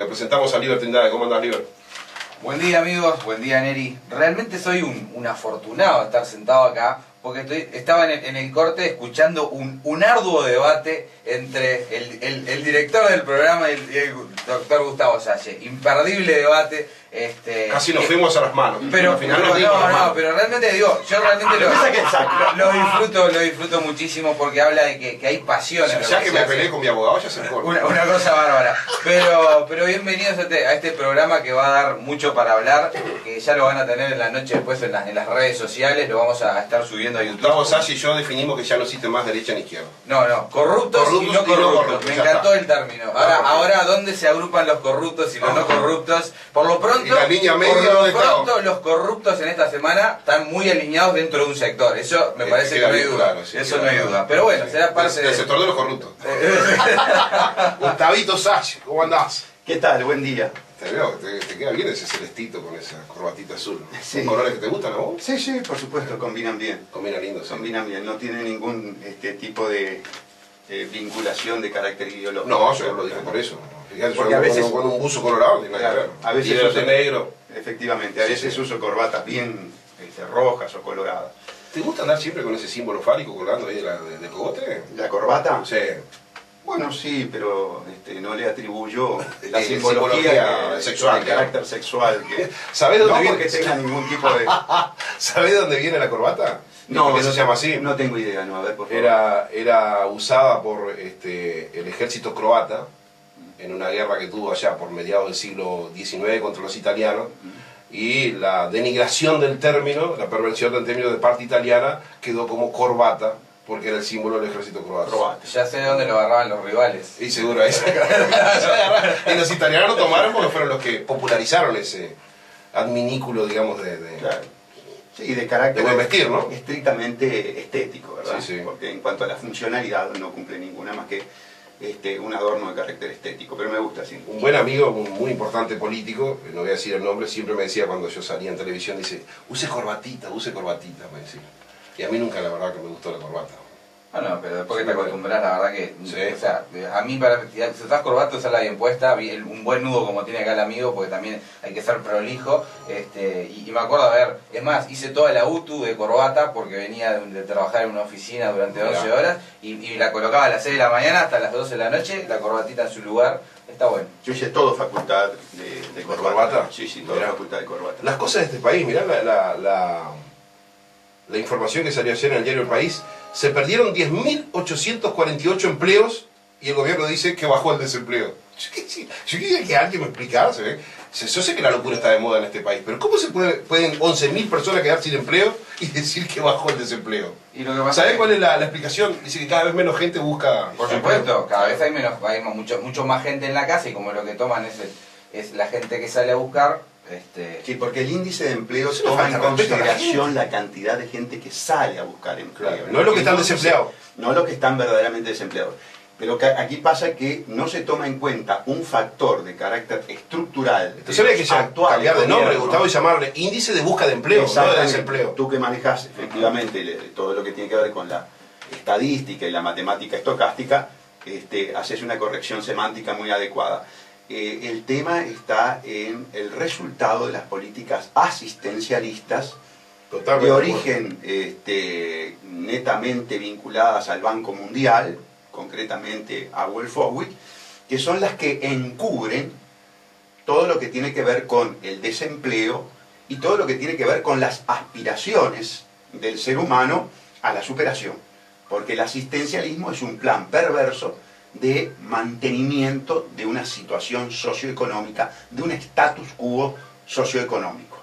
Lo presentamos a Liber Trindade. ¿Cómo andás, Liber? Buen día, amigos, buen día, Neri. Realmente soy un afortunado de estar sentado acá, porque estaba en el corte escuchando un arduo debate entre el director del programa y el doctor Gustavo Salle. Imperdible debate. Casi nos fuimos a las manos. Pero, al final nos dimos las manos. pero realmente digo, yo realmente lo disfruto muchísimo porque habla de que hay pasión en lo Ya que que se me hace. peleé con mi abogado, ya se me corta. Una cosa bárbara. Pero bienvenidos a este programa que va a dar mucho para hablar, que ya lo van a tener en la noche después en las redes sociales, lo vamos a estar subiendo a YouTube. Gustavo Salle y yo definimos que ya no existe más derecha ni izquierda. No, corruptos y no corruptos. Me encantó el término. Ahora, ¿dónde se agrupan los corruptos y los no corruptos? Por lo pronto, ¿Y la línea media dónde está? los corruptos en esta semana están muy alineados dentro de un sector. Eso me parece que no hay duda. Claro, sí, eso no hay duda. Pero bueno, será parte del sector de los corruptos. Gustavito Salle, ¿cómo andás? ¿Qué tal? Buen día. Te veo, te queda bien ese celestito con esa corbatita azul. Sí. ¿Son colores que te gustan a vos? Sí, por supuesto, combinan bien. Combina lindo, sí. Combinan bien, no tiene ningún tipo de vinculación de carácter ideológico. No, yo lo dije por eso. Fíjate, Porque yo a veces- con un buzo colorado, ni nada que ver. a veces Líder uso- de negro. Efectivamente, a Sí, veces sí. uso corbatas bien rojas o coloradas. ¿Te gusta andar siempre con ese símbolo fálico colgando ahí de cogote? ¿La corbata? Sí. Bueno, sí, pero no le atribuyo la Simbología simbología sexual, de carácter sexual. ¿Sabés dónde No viene? porque tenga ningún tipo de... ¿Sabés de dónde viene la corbata? ¿Por qué se llama así? No tengo idea, no, a ver, por favor. Era usada por el ejército croata en una guerra que tuvo allá por mediados del siglo XIX contra los italianos, y la denigración del término, la perversión del término de parte italiana quedó como corbata porque era el símbolo del ejército croata. Ya sé de dónde lo agarraban los rivales. Y seguro ahí y los italianos lo tomaron porque fueron los que popularizaron ese adminículo, digamos, Claro. Sí, de carácter de buen vestir, ¿no? estrictamente estético, ¿verdad? Sí, sí. Porque en cuanto a la funcionalidad no cumple ninguna más que un adorno de carácter estético, pero me gusta así. Un buen amigo, un muy importante político, no voy a decir el nombre, siempre me decía cuando yo salía en televisión, dice, use corbatita, me decía. Y a mí nunca, la verdad, que me gustó la corbata. Bueno, pero después que te acostumbras, la verdad que... Sí. O sea, a mí, si usás corbata, usarla bien puesta, un buen nudo como tiene acá el amigo, porque también hay que ser prolijo. Y me acuerdo, es más, hice toda la UTU de corbata, porque venía de trabajar en una oficina durante 11 horas, y la colocaba a las 6 de la mañana hasta las 12 de la noche, la corbatita en su lugar, está bueno. Yo hice todo facultad de corbata? Sí, toda Mirá. facultad de corbata. Las cosas de este país, mirá la información que salió ayer en el diario El País, se perdieron 10.848 empleos y el gobierno dice que bajó el desempleo. Yo quería que alguien me explicara, yo sé que la locura está de moda en este país, pero ¿cómo se pueden 11.000 personas quedar sin empleo y decir que bajó el desempleo? Y lo que pasa ¿Sabés es cuál es la explicación? Dice que cada vez menos gente busca... Por supuesto, cada vez hay mucho más gente en la casa, y como lo que toman es la gente que sale a buscar... Sí, porque el índice de empleo Eso le toma en falta respeto a la consideración la cantidad de gente que sale a buscar empleo. Claro, no es lo que están Entonces, desempleados. No los que están verdaderamente desempleados. Pero aquí pasa que no se toma en cuenta un factor de carácter estructural. Entonces habría que cambiar de nombre, Gustavo, y llamarle índice de busca de empleo, no de Exactamente. desempleo. Tú que manejas efectivamente todo lo que tiene que ver con la estadística y la matemática estocástica, haces una corrección semántica muy adecuada. El tema está en el resultado de las políticas asistencialistas Totalmente de de origen netamente vinculadas al Banco Mundial, concretamente a World Forward, que son las que encubren todo lo que tiene que ver con el desempleo y todo lo que tiene que ver con las aspiraciones del ser humano a la superación. Porque el asistencialismo es un plan perverso de mantenimiento de una situación socioeconómica, de un status quo socioeconómico.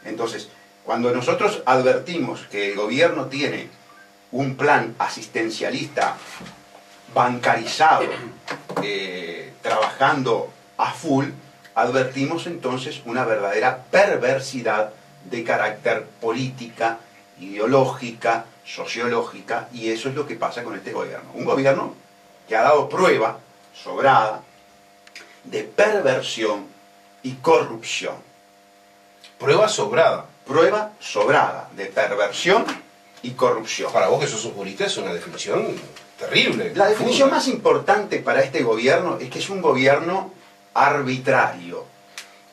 Entonces, cuando nosotros advertimos que el gobierno tiene un plan asistencialista bancarizado, trabajando a full, advertimos entonces una verdadera perversidad de carácter política, ideológica, sociológica, y eso es lo que pasa con este gobierno. Un gobierno que ha dado prueba sobrada de perversión y corrupción. Prueba sobrada. Prueba sobrada de perversión y corrupción. Para vos que sos un jurista es una definición terrible. La definición más importante para este gobierno es que es un gobierno arbitrario.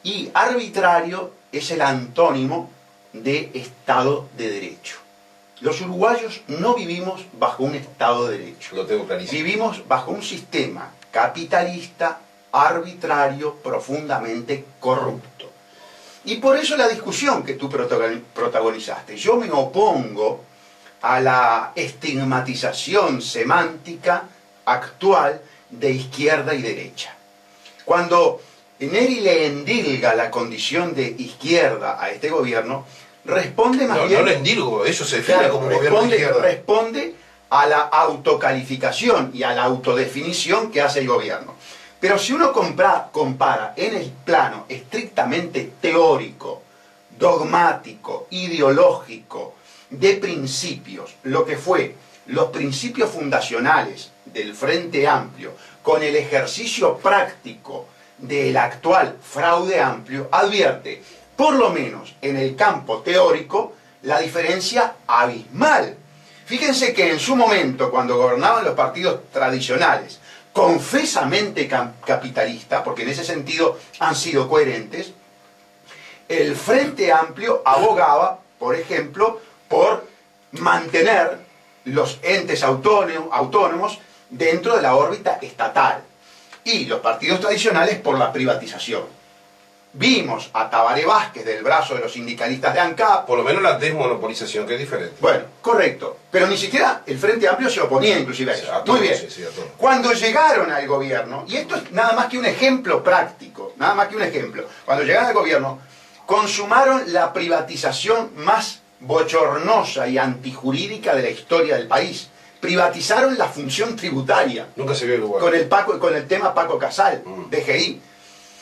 Y arbitrario es el antónimo de Estado de Derecho. Los uruguayos no vivimos bajo un Estado de Derecho. Lo tengo clarísimo. Vivimos bajo un sistema capitalista, arbitrario, profundamente corrupto. Y por eso la discusión que tú protagonizaste. Yo me opongo a la estigmatización semántica actual de izquierda y derecha. Cuando Neri le endilga la condición de izquierda a este gobierno, responde más bien... No le endilgo, eso se define como gobierno de izquierda. Responde a la autocalificación y a la autodefinición que hace el gobierno. Pero si uno compara en el plano estrictamente teórico, dogmático, ideológico, de principios, lo que fue los principios fundacionales del Frente Amplio con el ejercicio práctico del actual Fraude Amplio, advierte, por lo menos en el campo teórico, la diferencia abismal. Fíjense que en su momento, cuando gobernaban los partidos tradicionales, confesamente capitalista, porque en ese sentido han sido coherentes, el Frente Amplio abogaba, por ejemplo, por mantener los entes autónomos dentro de la órbita estatal, y los partidos tradicionales por la privatización. Vimos a Tabaré Vázquez del brazo de los sindicalistas de ANCAP. Por lo menos la desmonopolización, que es diferente. Bueno, correcto. Pero ni siquiera el Frente Amplio se oponía inclusive a eso. A todo, muy bien. sí, a todo. Cuando llegaron al gobierno, y esto es nada más que un ejemplo práctico, nada más que un ejemplo, cuando llegaron al gobierno, consumaron la privatización más bochornosa y antijurídica de la historia del país. Privatizaron la función tributaria. Nunca se vio igual. Con el tema Paco Casal, DGI.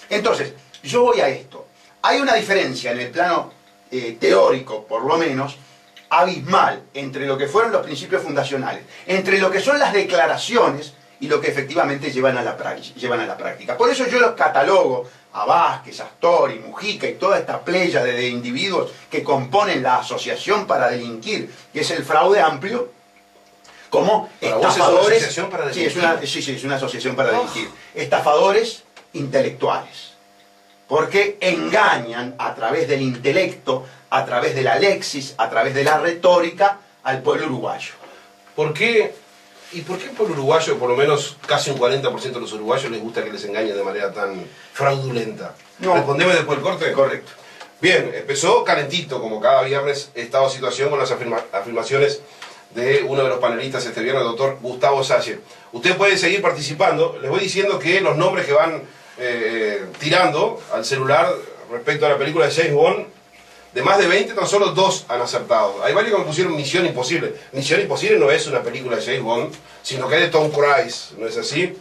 Entonces, yo voy a esto. Hay una diferencia en el plano teórico, por lo menos, abismal entre lo que fueron los principios fundacionales, entre lo que son las declaraciones y lo que efectivamente llevan a la práctica. Por eso yo los catalogo a Vázquez, Astori, Mujica y toda esta playa de individuos que componen la asociación para delinquir, que es el Fraude Amplio, como estafadores. ¿Es una asociación para delinquir? Sí, es una asociación para delinquir. Estafadores intelectuales. Porque engañan a través del intelecto, a través de la lexis, a través de la retórica, al pueblo uruguayo. ¿Por qué? ¿Y por qué el pueblo uruguayo, por lo menos casi un 40% de los uruguayos, les gusta que les engañen de manera tan fraudulenta? No. ¿Respondeme después del corte? Correcto. Bien, empezó calentito, como cada viernes, estado de situación con las afirmaciones de uno de los panelistas este viernes, el doctor Gustavo Salle. Usted puede seguir participando. Les voy diciendo que los nombres que van tirando al celular respecto a la película de James Bond, de más de 20, tan solo 2 han acertado. Hay varios que me pusieron Misión Imposible. Misión Imposible no es una película de James Bond, sino que es de Tom Cruise, ¿no es así?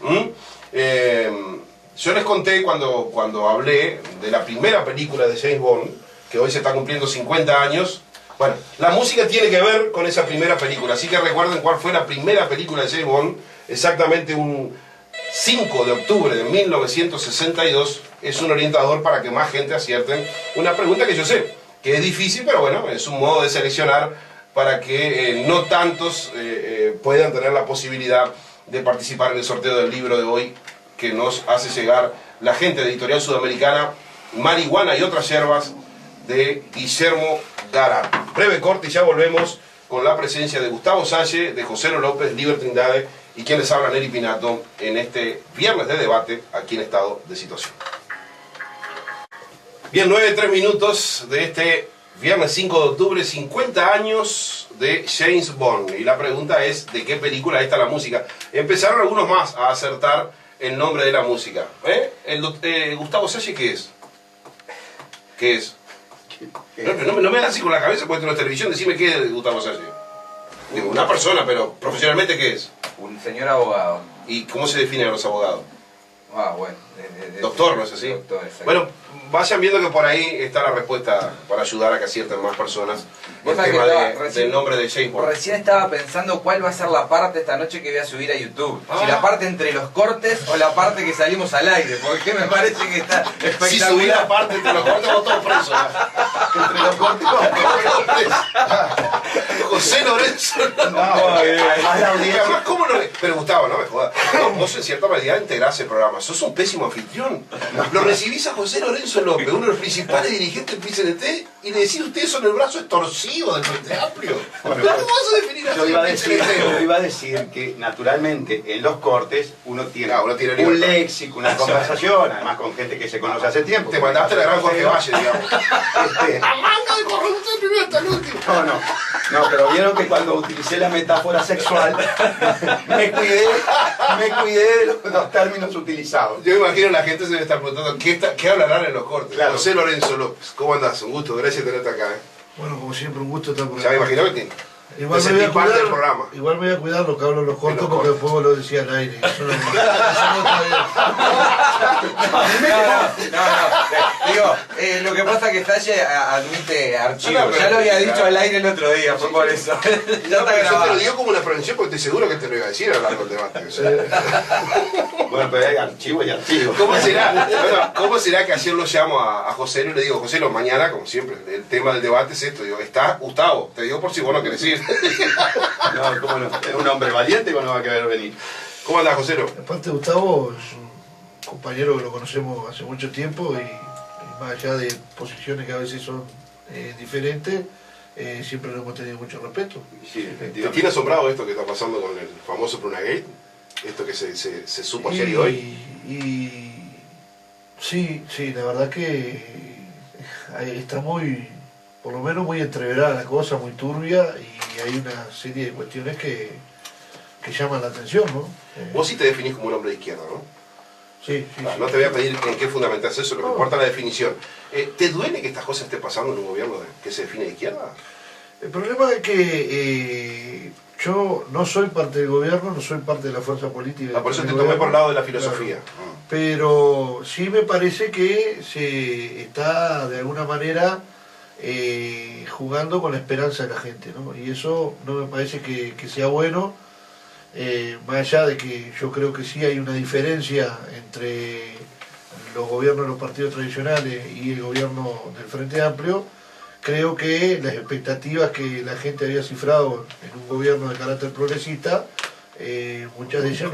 Yo les conté cuando hablé de la primera película de James Bond, que hoy se está cumpliendo 50 años. Bueno, la música tiene que ver con esa primera película, así que recuerden cuál fue la primera película de James Bond, exactamente un 5 de octubre de 1962, es un orientador para que más gente acierten una pregunta que yo sé que es difícil, pero bueno, es un modo de seleccionar para que no tantos puedan tener la posibilidad de participar en el sorteo del libro de hoy que nos hace llegar la gente de Editorial Sudamericana, Marihuana y otras hierbas, de Guillermo Garat. Breve corte y ya volvemos con la presencia de Gustavo Salle, de José López, Liber Trindade y quien les habla, Neri Pinato, en este viernes de debate aquí en Estado de Situación. Bien, 9:03 minutos de este viernes 5 de octubre, 50 años de James Bond. Y la pregunta es, ¿de qué película está la música? Empezaron algunos más a acertar el nombre de la música. Gustavo Salle, ¿qué es? ¿Qué es? No me das así con la cabeza porque tú no es televisión, decime qué es Gustavo Salle. Digo, una persona, pero profesionalmente, ¿qué es? Un señor abogado. ¿Y cómo se definen a los abogados? Ah, bueno. Doctor, ¿no es así? Doctor, exacto. Bueno, vayan viendo que por ahí está la respuesta para ayudar a que acierten más personas el tema del nombre de James Bond. Recién estaba pensando cuál va a ser la parte esta noche que voy a subir a YouTube. Si la parte entre los cortes o la parte que salimos al aire, porque me parece que está espectacular. Si subí la parte entre los cortes, vos todos presos. Entre los cortes, vos todos presos. José Lorenzo López. No, además la audiencia... Además, ¿cómo no le... Pero Gustavo, no me jodas. Vos en cierta medida integrás el programa. Sos un pésimo anfitrión. Lo recibís a José Lorenzo López, uno de los principales dirigentes del PCNT, y le decís ustedes son el brazo extorsivo del Frente Amplio. Bueno, ¿Cómo vas a definir así yo el iba a PCNT? decir que naturalmente en los cortes uno tiene, Claro, uno tiene un libertad. léxico, una conversación, además con gente que se conoce hace tiempo. Te mandaste la gran Jorge Valle, digamos. Este, La manga de corrupción primero hasta el último. no, pero vieron que cuando utilicé la metáfora sexual me cuidé de los términos utilizados. Yo imagino la gente se debe estar preguntando ¿qué hablarán en los cortes? Claro. José Lorenzo López, ¿cómo andás? Un gusto, gracias por tenerte acá. Bueno, como siempre, un gusto estar por Ya me acá. imagino que te Igual me, sentí voy a parte del cuidar, programa. igual me voy a cuidar lo que hablo en los cortos los porque cortes. después lo decía al aire. Eso no está bien. Digo, lo que pasa es que Stalle admite archivo. No, pero- Ya lo había dicho al aire el otro día, fue por eso. Ya No, está pero yo te grabado. lo digo como una prevención porque estoy seguro que te lo iba a decir a lo largo del debate. O sea, Bueno, pero hay archivo y archivo. ¿Cómo será que ayer lo llamo a José y le digo, José, mañana, como siempre, el tema del debate es esto? Digo, está Gustavo, te digo por si vos no querés ir. No, cómo no. Es un hombre valiente que no va a querer venir. ¿Cómo andás, José? Aparte, Gustavo es un compañero que lo conocemos hace mucho tiempo y más allá de posiciones que a veces son diferentes, siempre lo hemos tenido mucho respeto. Sí, ¿Te efectivamente. tiene asombrado esto que está pasando con el famoso Prunagate? Esto que se supo ayer y hoy. Sí, la verdad que está muy, por lo menos muy entreverada la cosa, muy turbia, y hay una serie de cuestiones que llaman la atención, ¿no? Vos sí te definís como un hombre de izquierda, ¿no? Sí. No te voy a pedir en qué fundamentás eso, lo que importa es la definición. ¿Te duele que estas cosas estén pasando en un gobierno que se define de izquierda? El problema es que yo no soy parte del gobierno, no soy parte de la fuerza política. Por eso te del tomé por el gobierno. lado de la filosofía. Claro. Pero sí me parece que se está de alguna manera jugando con la esperanza de la gente, ¿no? Y eso no me parece que sea bueno, más allá de que yo creo que sí hay una diferencia entre los gobiernos de los partidos tradicionales y el gobierno del Frente Amplio. Creo que las expectativas que la gente había cifrado en un gobierno de carácter progresista, muchas de ellas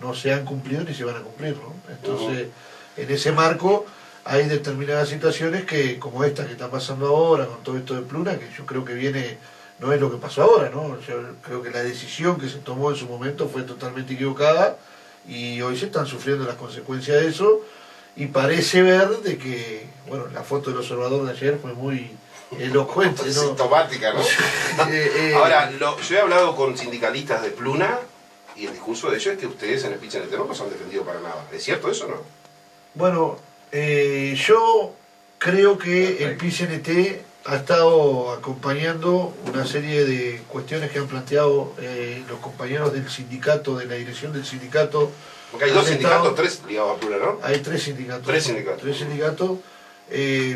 no se han cumplido ni se van a cumplir, ¿no? Entonces, en ese marco hay determinadas situaciones que, como esta que está pasando ahora, con todo esto de Pluna, que yo creo que viene, no es lo que pasó ahora, ¿no? Yo creo que la decisión que se tomó en su momento fue totalmente equivocada y hoy se están sufriendo las consecuencias de eso, y parece ver de que, bueno, la foto del observador de ayer fue muy elocuente, ¿no? Sintomática, ¿no? Ahora, yo he hablado con sindicalistas de Pluna y el discurso de ellos es que ustedes en el PCNT no los han defendido para nada. ¿Es cierto eso o no? Bueno, yo creo que el PCNT ha estado acompañando una serie de cuestiones que han planteado los compañeros del sindicato, de la dirección del sindicato. Porque hay dos Han sindicatos, estado- tres ligados a Pluna, ¿no? Hay tres sindicatos. Tres sindicatos. Tres sindicatos.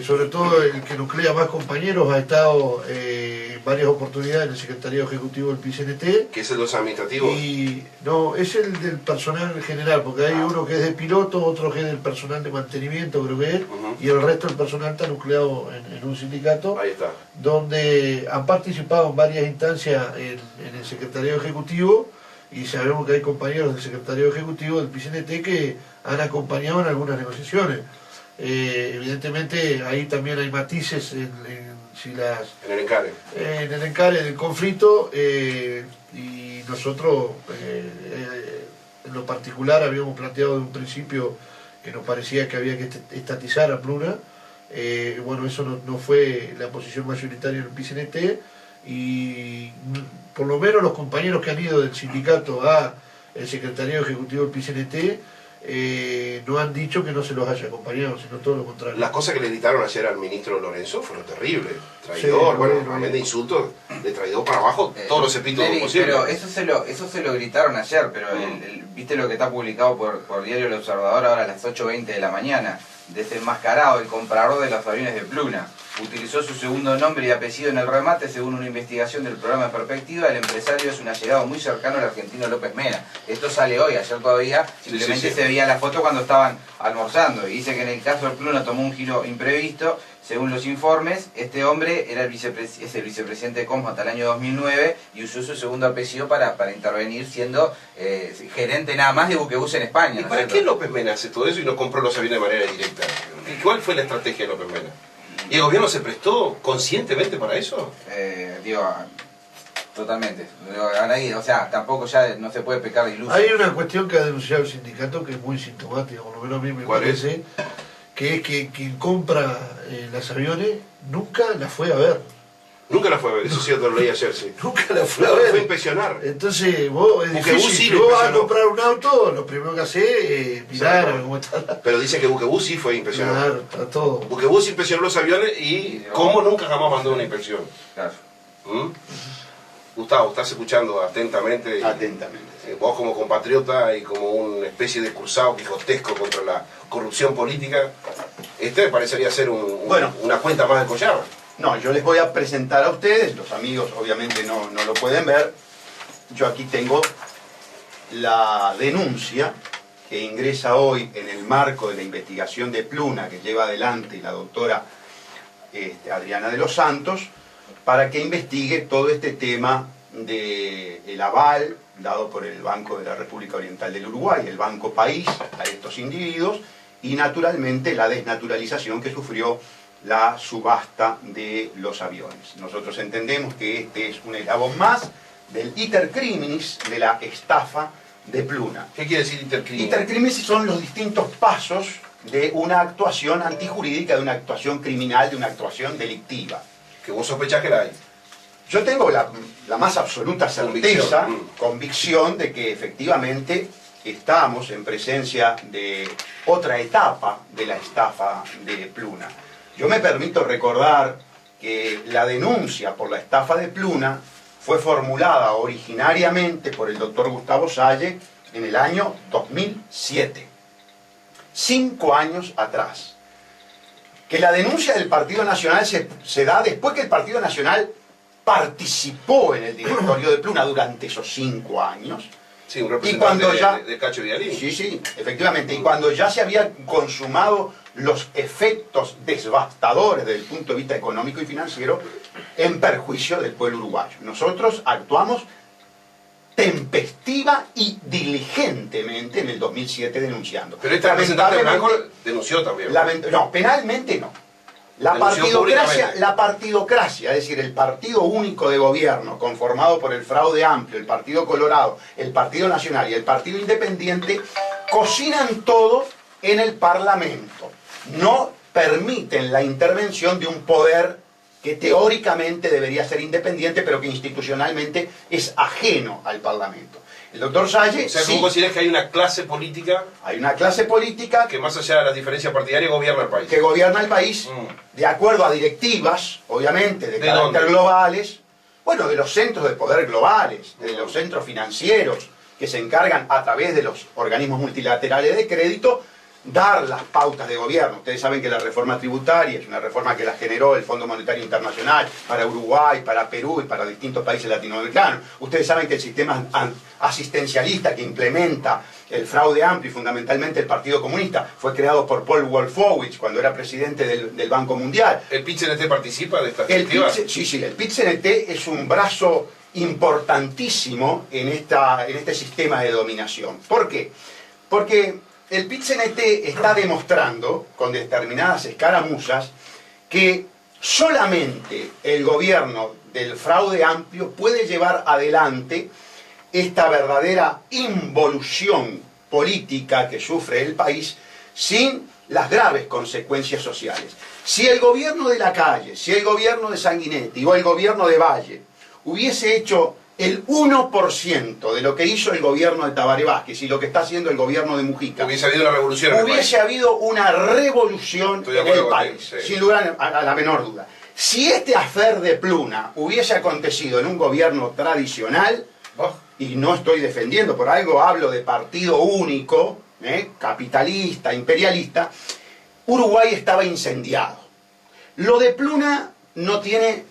Sobre todo el que nuclea más compañeros ha estado en varias oportunidades en el secretario ejecutivo del PCNT. Que es el de los administrativos. Y no, es el del personal general, porque hay uno que es de piloto, otro que es del personal de mantenimiento, creo que es, Ujú. y el resto del personal está nucleado en un sindicato, Ahí está. donde han participado en varias instancias en el secretario ejecutivo, y sabemos que hay compañeros del secretario ejecutivo del PCNT que han acompañado en algunas negociaciones. Evidentemente ahí también hay matices en En el encare. en el encare del conflicto, y nosotros en lo particular habíamos planteado de un principio que nos parecía que había que estatizar a Pluna. Bueno, eso no fue la posición mayoritaria en el PCNT, y por lo menos los compañeros que han ido del sindicato a el secretario ejecutivo del PCNT no han dicho que no se los haya acompañado, sino todo lo contrario. Las cosas que le gritaron ayer al ministro Lorenzo fueron terribles. Traidor, Sí, bueno, bueno, amén de insultos, le traidor para abajo todos los epítetos Neri, posibles. pero eso se lo gritaron ayer, pero viste lo que está publicado por Diario El Observador ahora a las 8:20 de la mañana, desenmascarado el comprador de los aviones de Pluna. utilizó su segundo nombre y apellido en el remate. Según una investigación del programa Perspectiva, el empresario es un allegado muy cercano al argentino López Mena. Esto sale hoy, ayer todavía, simplemente se veía la foto cuando estaban almorzando. Y dice que en el caso del Pluna tomó un giro imprevisto. Según los informes, este hombre era es el vicepresidente de Comos hasta el año 2009 y usó su segundo apellido para intervenir siendo gerente nada más de buquebús en España. ¿Y ¿no para es qué cierto? López Mena hace todo eso y no compró los aviones de manera directa? ¿Y cuál fue la estrategia de López Mena? ¿Y el gobierno se prestó conscientemente para eso? Totalmente. A nadie, o sea, tampoco ya no se puede pecar de iluso. Hay una cuestión que ha denunciado el sindicato que es muy sintomática, por lo menos a mí me parece, que es que quien compra los aviones nunca la fue a ver. Nunca la fue a ver, eso sí, lo leí ayer, sí. Nunca la fue No, a ver. fue a impresionar. Entonces, vos, es Buquebús difícil, sí si lo vos vas a impresionó. comprar un auto, lo primero que haces es mirar Exacto. cómo está. Pero dice que Buquebús sí fue impresionante. Claro, está todo. Buquebús inspeccionó los aviones y cómo nunca jamás mandó una inspección. Claro. ¿Mm? Gustavo, estás escuchando atentamente. Atentamente. Vos como compatriota y como una especie de cruzado quijotesco contra la corrupción política, este parecería ser Bueno. una cuenta más de collar. No, yo les voy a presentar a ustedes, los amigos obviamente no lo pueden ver. Yo aquí tengo la denuncia que ingresa hoy en el marco de la investigación de Pluna que lleva adelante la doctora Adriana de los Santos, para que investigue todo este tema del aval dado por el Banco de la República Oriental del Uruguay, el Banco País, a estos individuos, y naturalmente la desnaturalización que sufrió la subasta de los aviones. Nosotros entendemos que este es un eslabón más del iter criminis, de la estafa de Pluna. ¿Qué quiere decir intercrimen? Iter criminis son los distintos pasos de una actuación antijurídica, de una actuación criminal, de una actuación delictiva. Que vos sospechás que la hay. Yo tengo la más absoluta certeza, Convicción. convicción de que efectivamente estamos en presencia de otra etapa de la estafa de Pluna. Yo me permito recordar que la denuncia por la estafa de Pluna fue formulada originariamente por el doctor Gustavo Salle en el año 2007, 5 años atrás. Que la denuncia del Partido Nacional se da después que el Partido Nacional participó en el directorio de Pluna durante esos 5 años. Sí, un Y representante cuando ya... de Cacho Vidalín. Sí, sí, efectivamente. Y cuando ya se habían consumado los efectos devastadores desde el punto de vista económico y financiero en perjuicio del pueblo uruguayo. Nosotros actuamos tempestiva y diligentemente en el 2007 denunciando. Pero este representante blanco Lamentablemente, denunció también. no, penalmente no. Denunció públicamente. La partidocracia, es decir, el partido único de gobierno conformado por el Fraude Amplio, el Partido Colorado, el Partido Nacional y el Partido Independiente, cocinan todo en el Parlamento. No permiten la intervención de un poder que teóricamente debería ser independiente, pero que institucionalmente es ajeno al Parlamento. El doctor Salle, O sea, sí, ¿cómo considerás que hay una clase política hay una clase política que más allá de las diferencias partidarias gobierna el país? que gobierna el país Mm. de acuerdo a directivas, obviamente, de ¿De carácter dónde? globales, bueno, de los centros de poder globales, de los centros financieros que se encargan a través de los organismos multilaterales de crédito dar las pautas de gobierno. Ustedes saben que la reforma tributaria es una reforma que la generó el Fondo Monetario Internacional para Uruguay, para Perú y para distintos países latinoamericanos. Ustedes saben que el sistema asistencialista que implementa el Fraude Amplio y fundamentalmente el Partido Comunista fue creado por Paul Wolfowitz cuando era presidente del Banco Mundial. ¿El PIT-CNT participa de estas El directivas? el PIT-CNT es un brazo importantísimo en este sistema de dominación. ¿Por qué? Porque el PIT-CNT está demostrando, con determinadas escaramuzas, que solamente el gobierno del Fraude Amplio puede llevar adelante esta verdadera involución política que sufre el país sin las graves consecuencias sociales. Si el gobierno de Lacalle, si el gobierno de Sanguinetti o el gobierno de Valle hubiese hecho el 1% de lo que hizo el gobierno de Tabaré Vázquez y lo que está haciendo el gobierno de Mujica, Hubiese habido una revolución en el país. hubiese habido una revolución Estoy de en acuerdo el contigo, país, sí. sin lugar a la menor duda. Si este afer de Pluna hubiese acontecido en un gobierno tradicional, Oh, y no estoy defendiendo, por algo hablo de partido único, capitalista, imperialista, Uruguay estaba incendiado. Lo de Pluna no tiene...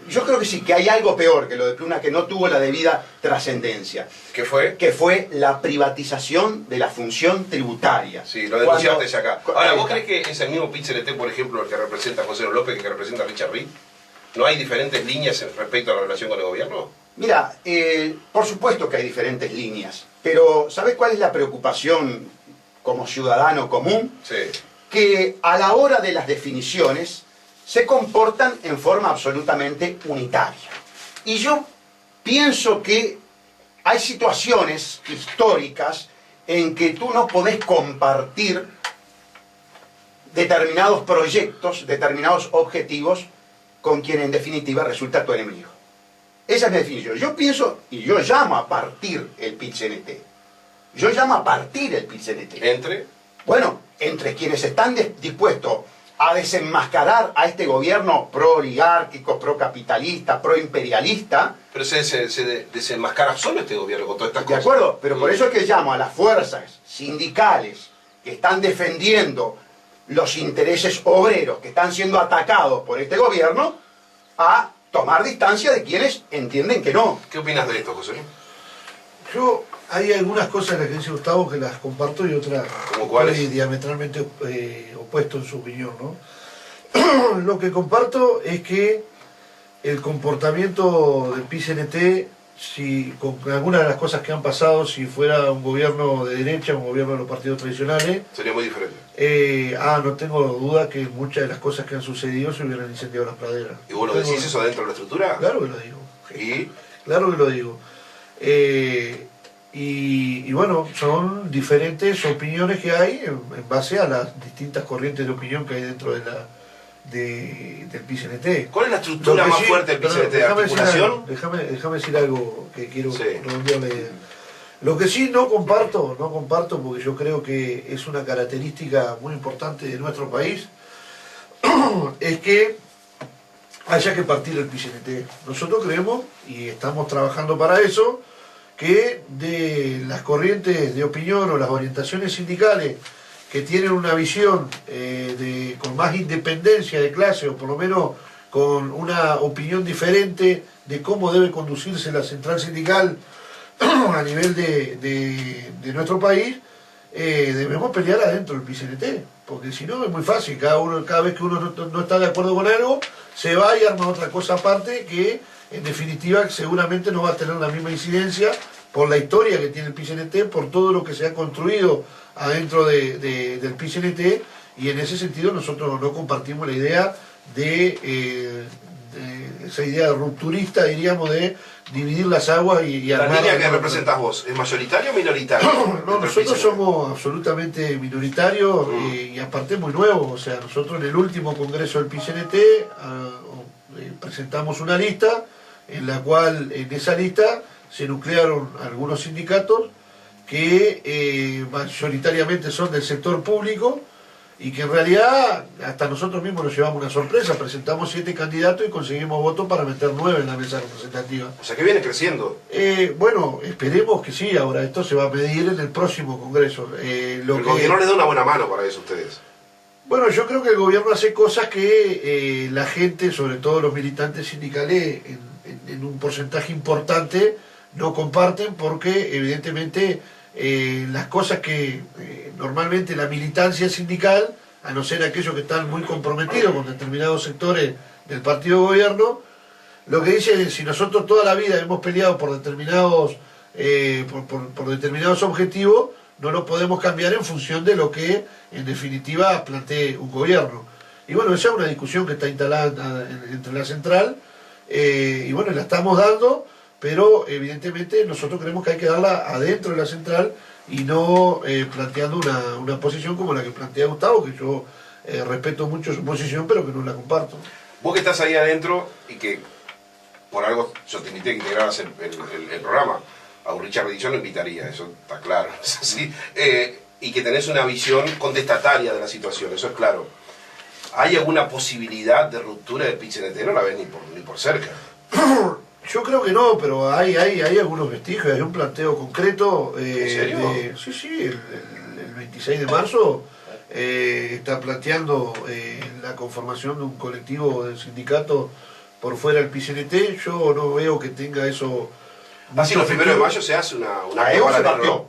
yo creo que sí, que hay algo peor que lo de Pluna, que no tuvo la debida trascendencia. ¿Qué fue? Que fue la privatización de la función tributaria. Sí, lo denunciaste Cuando- acá. Ahora, ¿vos crees que es el mismo PIT-CNT, por ejemplo, el que representa a José López, que representa a Richard Reed? ¿No hay diferentes líneas respecto a la relación con el gobierno? Mira, por supuesto que hay diferentes líneas, pero ¿sabes cuál es la preocupación como ciudadano común? Sí. Que a la hora de las definiciones se comportan en forma absolutamente unitaria. Y yo pienso que hay situaciones históricas en que tú no podés compartir determinados proyectos, determinados objetivos con quien en definitiva resulta tu enemigo. Esa es mi definición. Yo pienso, y yo llamo a partir el PIT-CNT. Yo llamo a partir el PIT-CNT. ¿Entre? Bueno, entre quienes están dispuestos a desenmascarar a este gobierno pro-oligárquico, pro-capitalista, pro-imperialista. Pero se desenmascara solo este gobierno con todas estas ¿De cosas. acuerdo? Pero por eso es que llamo a las fuerzas sindicales que están defendiendo los intereses obreros que están siendo atacados por este gobierno a tomar distancia de quienes entienden que no. ¿Qué opinas de esto, José? Yo, hay algunas cosas en las que dice Gustavo que las comparto y otras ¿Cómo cuáles? estoy diametralmente opuesto en su opinión, ¿no? Lo que comparto es que el comportamiento del PIT-CNT, si con algunas de las cosas que han pasado, si fuera un gobierno de derecha, un gobierno de los partidos tradicionales, Sería muy diferente. no tengo duda que muchas de las cosas que han sucedido se hubieran incendiado las praderas. ¿Y vos lo Tengo- decís eso dentro de la estructura? Claro que lo digo. ¿Y? Claro que lo digo. Y bueno, son diferentes opiniones que hay en base a las distintas corrientes de opinión que hay dentro de del PIT-CNT. ¿Cuál es la estructura Lo que más sí- fuerte del perdón, PIT-CNT? ¿De déjame decir articulación? algo, déjame decir algo que quiero Sí. redondear la idea. Lo que sí no comparto porque yo creo que es una característica muy importante de nuestro país, es que haya que partir el PIT-CNT. Nosotros creemos, y estamos trabajando para eso, que de las corrientes de opinión o las orientaciones sindicales que tienen una visión con más independencia de clase, o por lo menos con una opinión diferente de cómo debe conducirse la central sindical a nivel de nuestro país, debemos pelear adentro del PIT-CNT, porque si no es muy fácil, cada vez que uno no está de acuerdo con algo, se va y arma otra cosa aparte que en definitiva seguramente no va a tener la misma incidencia por la historia que tiene el PIT-CNT, por todo lo que se ha construido adentro del PIT-CNT, y en ese sentido nosotros no compartimos la idea de esa idea rupturista, diríamos, de dividir las aguas y ¿La armar... línea que representas vos es mayoritaria o minoritaria? No, Dentro del nosotros PIT-CNT. somos absolutamente minoritarios y aparte muy nuevos. O sea, nosotros en el último congreso del PIT-CNT presentamos una lista en la cual en esa lista se nuclearon algunos sindicatos que mayoritariamente son del sector público y que en realidad hasta nosotros mismos nos llevamos una sorpresa. Presentamos 7 candidatos y conseguimos votos para meter 9 en la mesa representativa. O sea que viene creciendo. Bueno, esperemos que sí. Ahora esto se va a medir en el próximo congreso. El gobierno les da una buena mano para eso a ustedes. Bueno, yo creo que el gobierno hace cosas que la gente, sobre todo los militantes sindicales, en un porcentaje importante no comparten, porque evidentemente las cosas que normalmente la militancia sindical, a no ser aquellos que están muy comprometidos con determinados sectores del partido de gobierno, lo que dice es: si nosotros toda la vida hemos peleado por determinados por determinados objetivos, no lo podemos cambiar en función de lo que en definitiva plantee un gobierno. Y bueno, esa es una discusión que está instalada entre la central, y bueno, la estamos dando, pero evidentemente nosotros creemos que hay que darla adentro de la central y no planteando una posición como la que plantea Gustavo, que yo respeto mucho su posición, pero que no la comparto. Vos que estás ahí adentro y que por algo yo te invité a que integraras el programa, a un Richard Reed yo lo invitaría, eso está claro, es así, y que tenés una visión contestataria de la situación, eso es claro. ¿Hay alguna posibilidad de ruptura del PIT-CNT? No la ves ni por cerca. Yo creo que no, pero hay algunos vestigios, hay un planteo concreto. ¿En serio? Sí, el 26 de marzo está planteando la conformación de un colectivo del sindicato por fuera del PCNT. Yo no veo que tenga eso. Así los 1 de mayo se hace una AEU se cámara, partió. ¿no?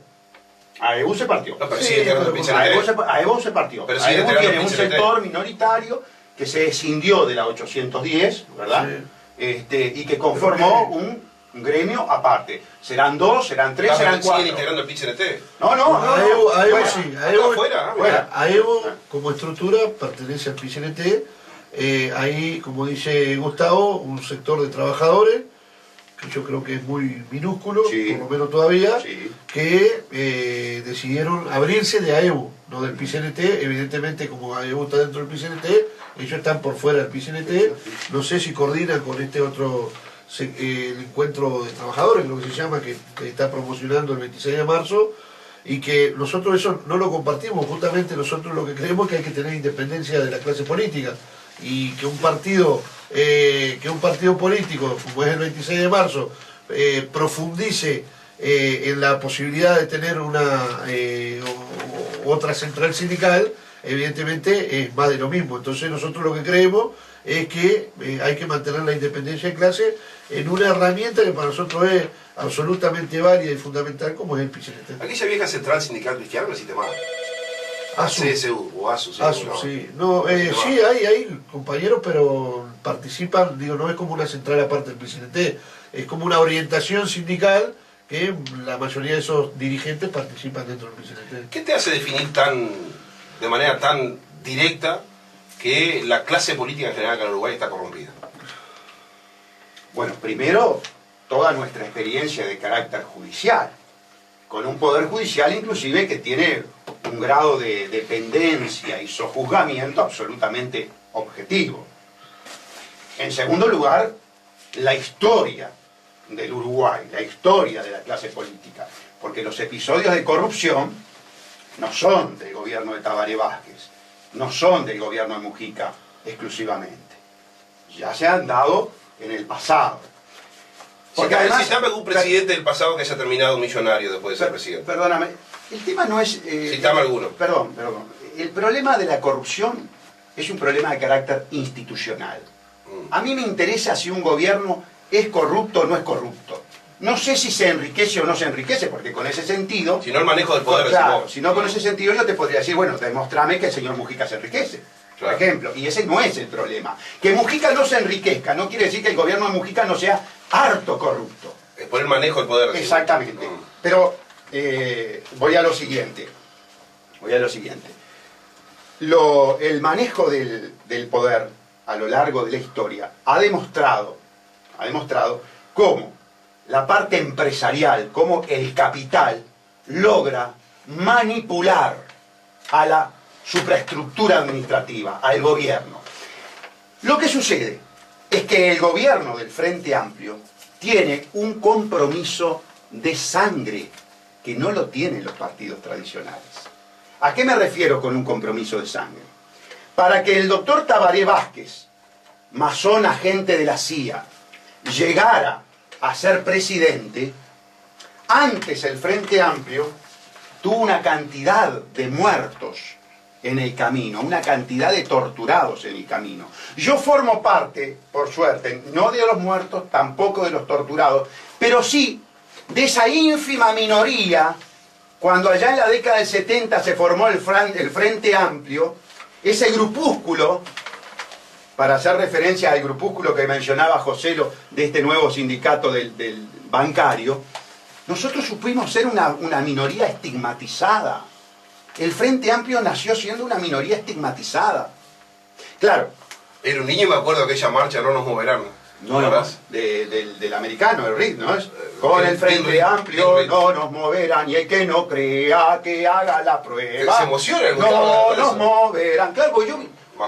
AEU se partió. No, pero Sí, sigue teniendo el pero PCNT. AEU se partió. Pero sigue AEU teniendo tiene el un PCNT. sector minoritario que se escindió de la 810, ¿verdad? Sí. Y que conformó un gremio aparte. Serán 2, serán 3, serán 4. ¿Siguen integrando el PCNT? No, AEU fuera. sí, Afuera, fuera. AEU como estructura pertenece al PCNT. Hay, como dice Gustavo, un sector de trabajadores, que yo creo que es muy minúsculo, Sí. por lo menos todavía, Sí. que decidieron abrirse de AEU, no del PCNT. Evidentemente, como AEU está dentro del PCNT, ellos están por fuera del PCNT. No sé si coordinan con este otro, el encuentro de trabajadores, lo que se llama, que está promocionando el 26 de marzo, y que nosotros eso no lo compartimos. Justamente nosotros lo que creemos es que hay que tener independencia de la clase política, y que un partido político como es el 26 de marzo profundice en la posibilidad de tener otra central sindical, evidentemente es más de lo mismo. Entonces nosotros lo que creemos es que hay que mantener la independencia de clase en una herramienta que para nosotros es absolutamente válida y fundamental, como es el PCNT. Aquella vieja central sindical cristiana no existe más. ASU. CSU o ASU. ASU, no. sí. No, sí, hay compañeros, pero participan, digo, no es como una central aparte del PCNT, es como una orientación sindical que la mayoría de esos dirigentes participan dentro del PCNT. ¿Qué te hace definir de manera tan directa que la clase política en general acá en Uruguay está corrompida? Bueno, primero, toda nuestra experiencia de carácter judicial, con un poder judicial inclusive que tiene un grado de dependencia y sojuzgamiento absolutamente objetivo. En segundo lugar, la historia del Uruguay, la historia de la clase política, porque los episodios de corrupción no son del gobierno de Tabaré Vázquez, no son del gobierno de Mujica exclusivamente, ya se han dado en el pasado. Porque además, citame algún presidente del pasado que haya terminado millonario después de ser presidente. Perdóname, el tema no es... Citame alguno. Perdón. El problema de la corrupción es un problema de carácter institucional. A mí me interesa si un gobierno es corrupto o no es corrupto. No sé si se enriquece o no se enriquece, porque con ese sentido... Si no el manejo del poder. Claro, si no con ese sentido yo te podría decir, bueno, demostrame que el señor Mujica se enriquece. Por ejemplo, y ese no es el problema. Que Mujica no se enriquezca no quiere decir que el gobierno de Mujica no sea harto corrupto. Es por el manejo del poder. Exactamente. Pero voy a lo siguiente. El manejo del poder a lo largo de la historia ha demostrado cómo la parte empresarial, cómo el capital logra manipular a la supraestructura administrativa, al gobierno. Lo que sucede es que el gobierno del Frente Amplio tiene un compromiso de sangre que no lo tienen los partidos tradicionales. ¿A qué me refiero con un compromiso de sangre? Para que el doctor Tabaré Vázquez, masón agente de la CIA, llegara a ser presidente, antes el Frente Amplio tuvo una cantidad de muertos en el camino, una cantidad de torturados en el camino. Yo formo parte, por suerte, no de los muertos, tampoco de los torturados, pero sí de esa ínfima minoría, cuando allá en la década del 70 se formó el Frente Amplio, ese grupúsculo, para hacer referencia al grupúsculo que mencionaba Joselo de este nuevo sindicato del bancario, nosotros supimos ser una minoría estigmatizada. El Frente Amplio nació siendo una minoría estigmatizada. Claro. Era un niño y me acuerdo de aquella marcha, no nos moverán. No, del americano, el RIT, ¿no es? Con el Frente Amplio no nos moverán, y el que no crea que haga la prueba. Se emociona el no nos moverán. Claro, porque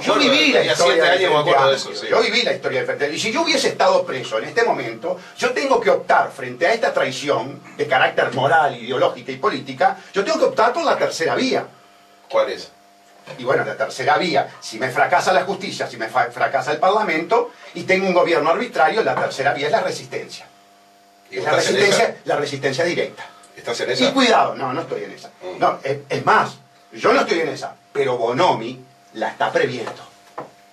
yo viví la historia del Frente Amplio. Sí. Yo viví la historia del Frente Amplio. Y si yo hubiese estado preso en este momento, yo tengo que optar frente a esta traición de carácter moral, ideológica y política, yo tengo que optar por la tercera vía. ¿Cuál es? Y bueno, la tercera vía, si me fracasa la justicia, si me fracasa el Parlamento y tengo un gobierno arbitrario, la tercera vía es la resistencia. Es la resistencia directa. ¿Estás en esa? Y cuidado, no estoy en esa. No, es más, yo no estoy en esa. pero Bonomi la está previendo.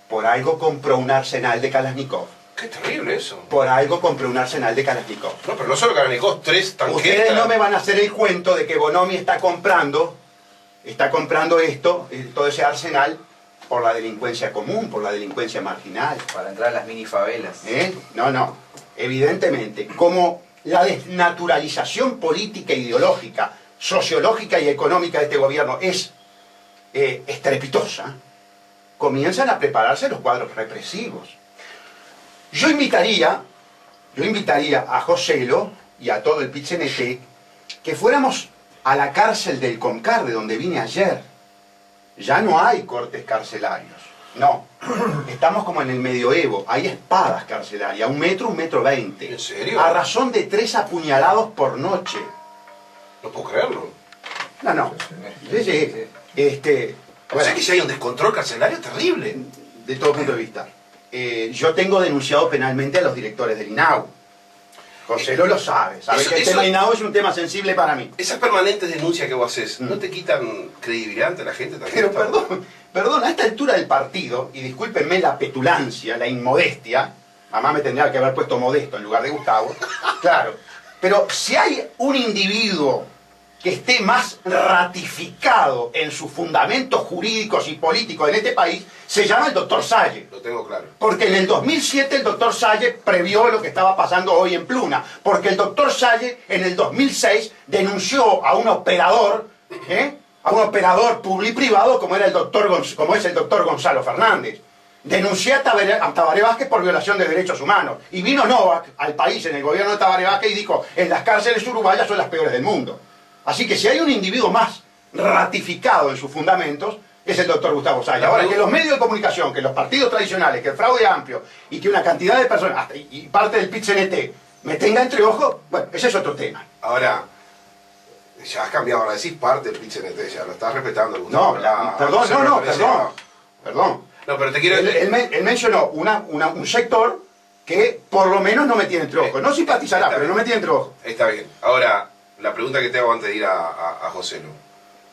Por algo compró un arsenal de Kalashnikov. Qué terrible eso. Por algo compró un arsenal de Kalashnikov. No, pero no solo Kalashnikov, 3 tanquetas. Ustedes no me van a hacer el cuento de que Bonomi está comprando esto, todo ese arsenal, por la delincuencia común, por la delincuencia marginal. Para entrar a las mini favelas. No. Evidentemente, como la desnaturalización política, ideológica, sociológica y económica de este gobierno es estrepitosa, comienzan a prepararse los cuadros represivos. Yo invitaría a Joselo y a todo el PIT-CNT que fuéramos a la cárcel del Concar, de donde vine ayer. Ya no hay cortes carcelarios. No. Estamos como en el medioevo. Hay espadas carcelarias, 1 metro, 1,20 m. ¿En serio? A razón de 3 apuñalados por noche. No puedo creerlo. No. Sí. O sea que si hay un descontrol carcelario terrible. De todo punto de vista. Yo tengo denunciado penalmente a los directores del INAU. Joselo lo sabe que el tema INAU es un tema sensible para mí. Esas permanentes denuncias que vos haces, ¿no te quitan credibilidad ante la gente también? Pero perdón, a esta altura del partido, y discúlpenme la petulancia, la inmodestia, mamá me tendría que haber puesto Modesto en lugar de Gustavo, claro, pero si hay un individuo que esté más ratificado en sus fundamentos jurídicos y políticos en este país, se llama el doctor Salle. Lo tengo claro. Porque en el 2007 el doctor Salle previó lo que estaba pasando hoy en Pluna. Porque el doctor Salle en el 2006 denunció a un operador, a un operador publi-privado como es el doctor Gonzalo Fernández. Denunció a Tabaré Vázquez por violación de derechos humanos. Y vino Novak al país en el gobierno de Tabaré Vázquez y dijo, en las cárceles uruguayas son las peores del mundo. Así que si hay un individuo más ratificado en sus fundamentos, es el doctor Gustavo Salle. Ahora, que los medios de comunicación, que los partidos tradicionales, que el fraude amplio y que una cantidad de personas, y parte del PIT-CNT, me tenga entre ojos, bueno, ese es otro tema. Ahora, ya has cambiado, ahora decís parte del PIT-CNT, ya lo estás respetando, Gustavo. Perdón. No, pero te quiero... Él mencionó un sector que por lo menos no me tiene entre ojos. No simpatizará, pero no me tiene entre ojos. Está bien. Ahora, la pregunta que te hago antes de ir a Joselo.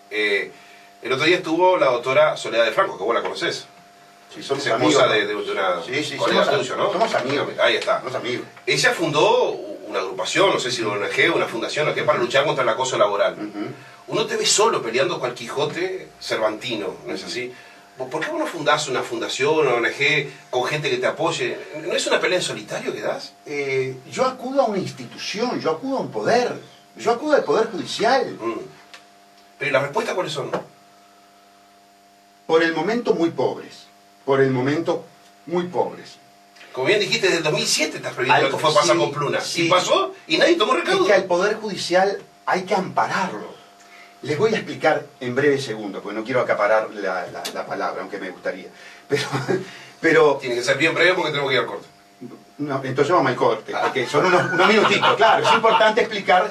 El otro día estuvo la doctora Soledad de Franco, que vos la conocés. Sí, somos es amigos. esposa de una colega tuya, ¿no? Somos amigos. Ahí está. Somos amigos. Ella fundó una agrupación, no sé si una ONG, una fundación, para luchar contra el acoso laboral. Uno te ve solo peleando cual Quijote cervantino, ¿no es así? ¿Por qué vos no fundás una fundación, una ONG con gente que te apoye? ¿No es una pelea en solitario que das? Yo acudo a una institución, yo acudo a un poder, yo acudo al Poder Judicial. ¿Pero ¿y las respuestas cuáles son? Por el momento muy pobres. Por el momento muy pobres. Como bien dijiste, desde el 2007 estás previendo lo que fue a pasar con Pluna. Sí. Y pasó y nadie tomó recaudo. Es que al Poder Judicial hay que ampararlo. Les voy a explicar en breves segundos, porque no quiero acaparar la palabra, aunque me gustaría. Pero tiene que ser bien breve porque tenemos que ir al corte. No, entonces vamos al corte, porque son unos minutitos. Claro, es importante explicar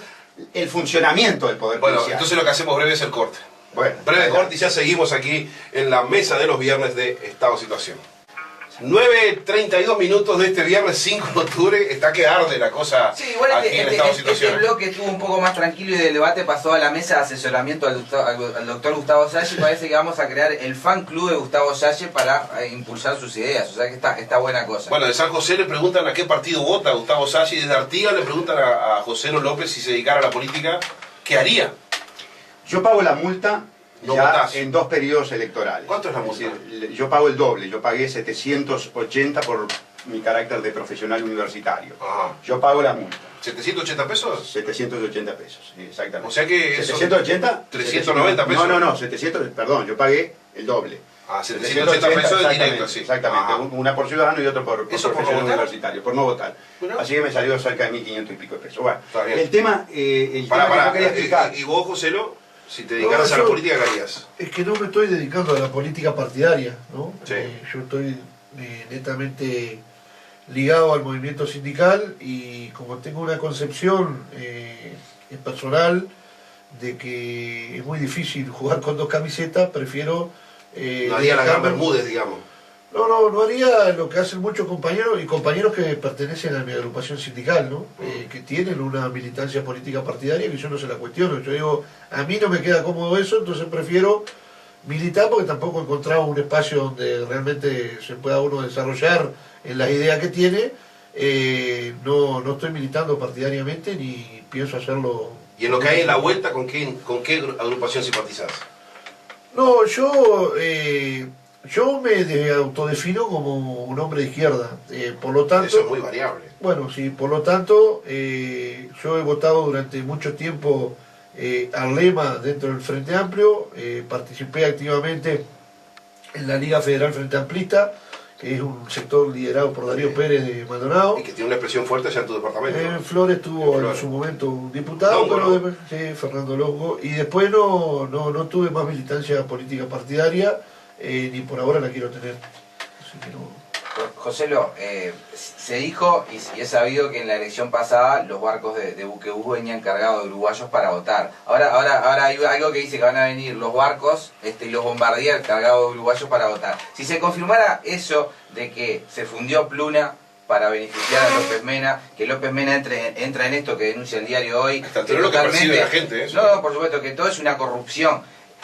el funcionamiento del Poder Judicial. Bueno, entonces lo que hacemos breve es el corte. Bueno, breve corte y ya seguimos aquí en la mesa de los viernes de Estado Situación. 9:32 minutos de este viernes 5 de octubre, está que arde la cosa. Sí, igual aquí en Estado Situación. Este bloque estuvo un poco más tranquilo y del debate pasó a la mesa de asesoramiento al doctor Gustavo Salle. Parece que vamos a crear el fan club de Gustavo Salle para impulsar sus ideas, o sea que está buena cosa. Bueno, de San José le preguntan a qué partido vota Gustavo Salle y desde Artigas le preguntan a José López si se dedicara a la política, ¿qué haría? Yo pago la multa. No ya votás. En 2 periodos electorales. ¿Cuánto es la multa? Yo pago el doble, yo pagué 780 por mi carácter de profesional universitario. Ajá. Yo pago la multa. ¿780 pesos? 780 pesos, exactamente. O sea que eso... ¿780? 390 pesos. No, 700, perdón, yo pagué el doble. Ah, 780 pesos de directo, sí. Exactamente, Ajá. Una por ciudadano y otro por ¿Eso por profesional no votar? universitario, por no votar. Bueno. Así que me salió cerca de 1.500 y pico de pesos. Bueno, Está bien. el tema que yo quería explicar... ¿Y vos, Joselo? Si te dedicaras a la política, ¿qué harías? Es que no me estoy dedicando a la política partidaria, ¿no? Sí. Yo estoy netamente ligado al movimiento sindical y como tengo una concepción personal de que es muy difícil jugar con 2 camisetas, prefiero... no haría la gran Bermúdez, digamos. No haría lo que hacen muchos compañeros y compañeros que pertenecen a mi agrupación sindical, ¿no? Que tienen una militancia política partidaria que yo no se la cuestiono. Yo digo, a mí no me queda cómodo eso, entonces prefiero militar porque tampoco encontraba un espacio donde realmente se pueda uno desarrollar en las ideas que tiene. No estoy militando partidariamente ni pienso hacerlo. ¿Y en lo que hay en la vuelta, con qué agrupación simpatizás? No, yo me autodefino como un hombre de izquierda. Por lo tanto, eso es muy variable. Bueno, sí, por lo tanto, yo he votado durante mucho tiempo al lema dentro del Frente Amplio, participé activamente en la Liga Federal Frente Amplista, que es un sector liderado por Darío Pérez de Maldonado. Y que tiene una expresión fuerte allá en tu departamento. En Flores tuvo en su momento un diputado, Longo, pero ¿no? después, sí, Fernando Longo, y después no tuve más militancia política partidaria, ni por ahora la quiero tener. Así que no. Joselo, se dijo y es sabido que en la elección pasada los barcos de buquebús venían cargados de uruguayos para votar. Ahora hay algo que dice que van a venir los barcos y los bombardear cargados de uruguayos para votar. Si se confirmara eso de que se fundió Pluna para beneficiar a López Mena, que López Mena entra en esto que denuncia el diario hoy, hasta lo que percibe la gente, eso. No, por supuesto, que todo es una corrupción.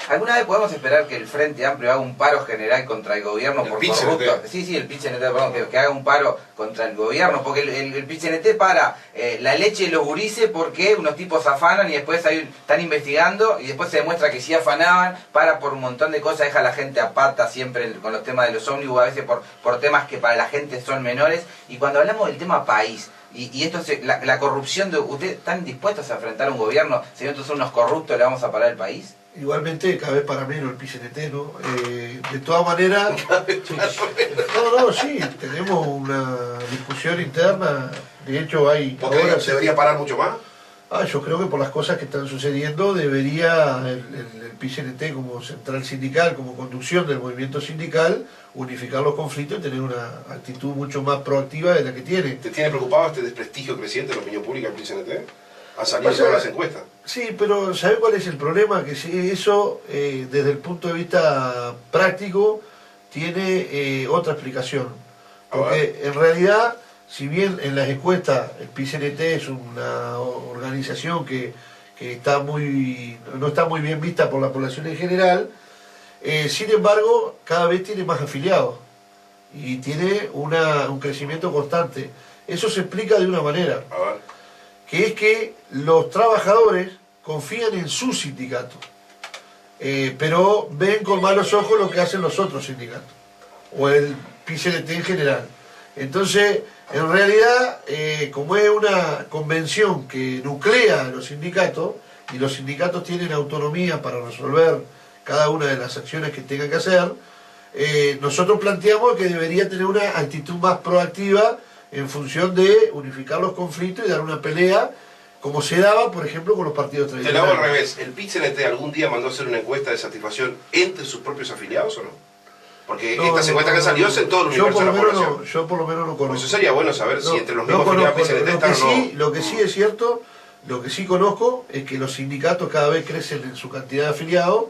¿Alguna vez podemos esperar que el Frente Amplio haga un paro general contra el gobierno por corrupto? Sí, el PIT-CNT, perdón, que haga un paro contra el gobierno, porque el PIT-CNT para la leche de los gurises porque unos tipos afanan y después están investigando y después se demuestra que sí afanaban, para por un montón de cosas, deja a la gente a pata siempre con los temas de los ómnibus, a veces por temas que para la gente son menores. Y cuando hablamos del tema país, y esto la corrupción, ¿ustedes están dispuestos a enfrentar a un gobierno? Si nosotros son unos corruptos, ¿le vamos a parar el país? Igualmente, cada vez para menos el PIT-CNT, ¿no? De todas maneras, sí, tenemos una discusión interna. De hecho, hay. ¿Porque ahora debería parar mucho más? Yo creo que por las cosas que están sucediendo, debería el PIT-CNT como central sindical, como conducción del movimiento sindical, unificar los conflictos y tener una actitud mucho más proactiva de la que tiene. ¿Te tiene preocupado este desprestigio creciente en la opinión pública del PIT-CNT? Han salido todas las encuestas. Sí, pero ¿sabe cuál es el problema? Que si eso, desde el punto de vista práctico, tiene otra explicación. Porque en realidad, si bien en las encuestas el PIT-CNT es una organización que no está muy bien vista por la población en general, sin embargo, cada vez tiene más afiliados y tiene un crecimiento constante. Eso se explica de una manera, que es que los trabajadores confían en su sindicato, pero ven con malos ojos lo que hacen los otros sindicatos, o el PIT-CNT en general. Entonces, en realidad, como es una convención que nuclea a los sindicatos, y los sindicatos tienen autonomía para resolver cada una de las acciones que tengan que hacer, nosotros planteamos que debería tener una actitud más proactiva en función de unificar los conflictos y dar una pelea, como se daba, por ejemplo, con los partidos tradicionales. Te lo hago al revés. ¿El PIT-CNT algún día mandó a hacer una encuesta de satisfacción entre sus propios afiliados o no? Porque estas encuestas que han salido en todo el universo de la población. Yo por lo menos no conozco. Eso sería bueno saber si entre los mismos afiliados PIT-CNT están o no. Lo que sí es cierto, lo que sí conozco, es que los sindicatos cada vez crecen en su cantidad de afiliados.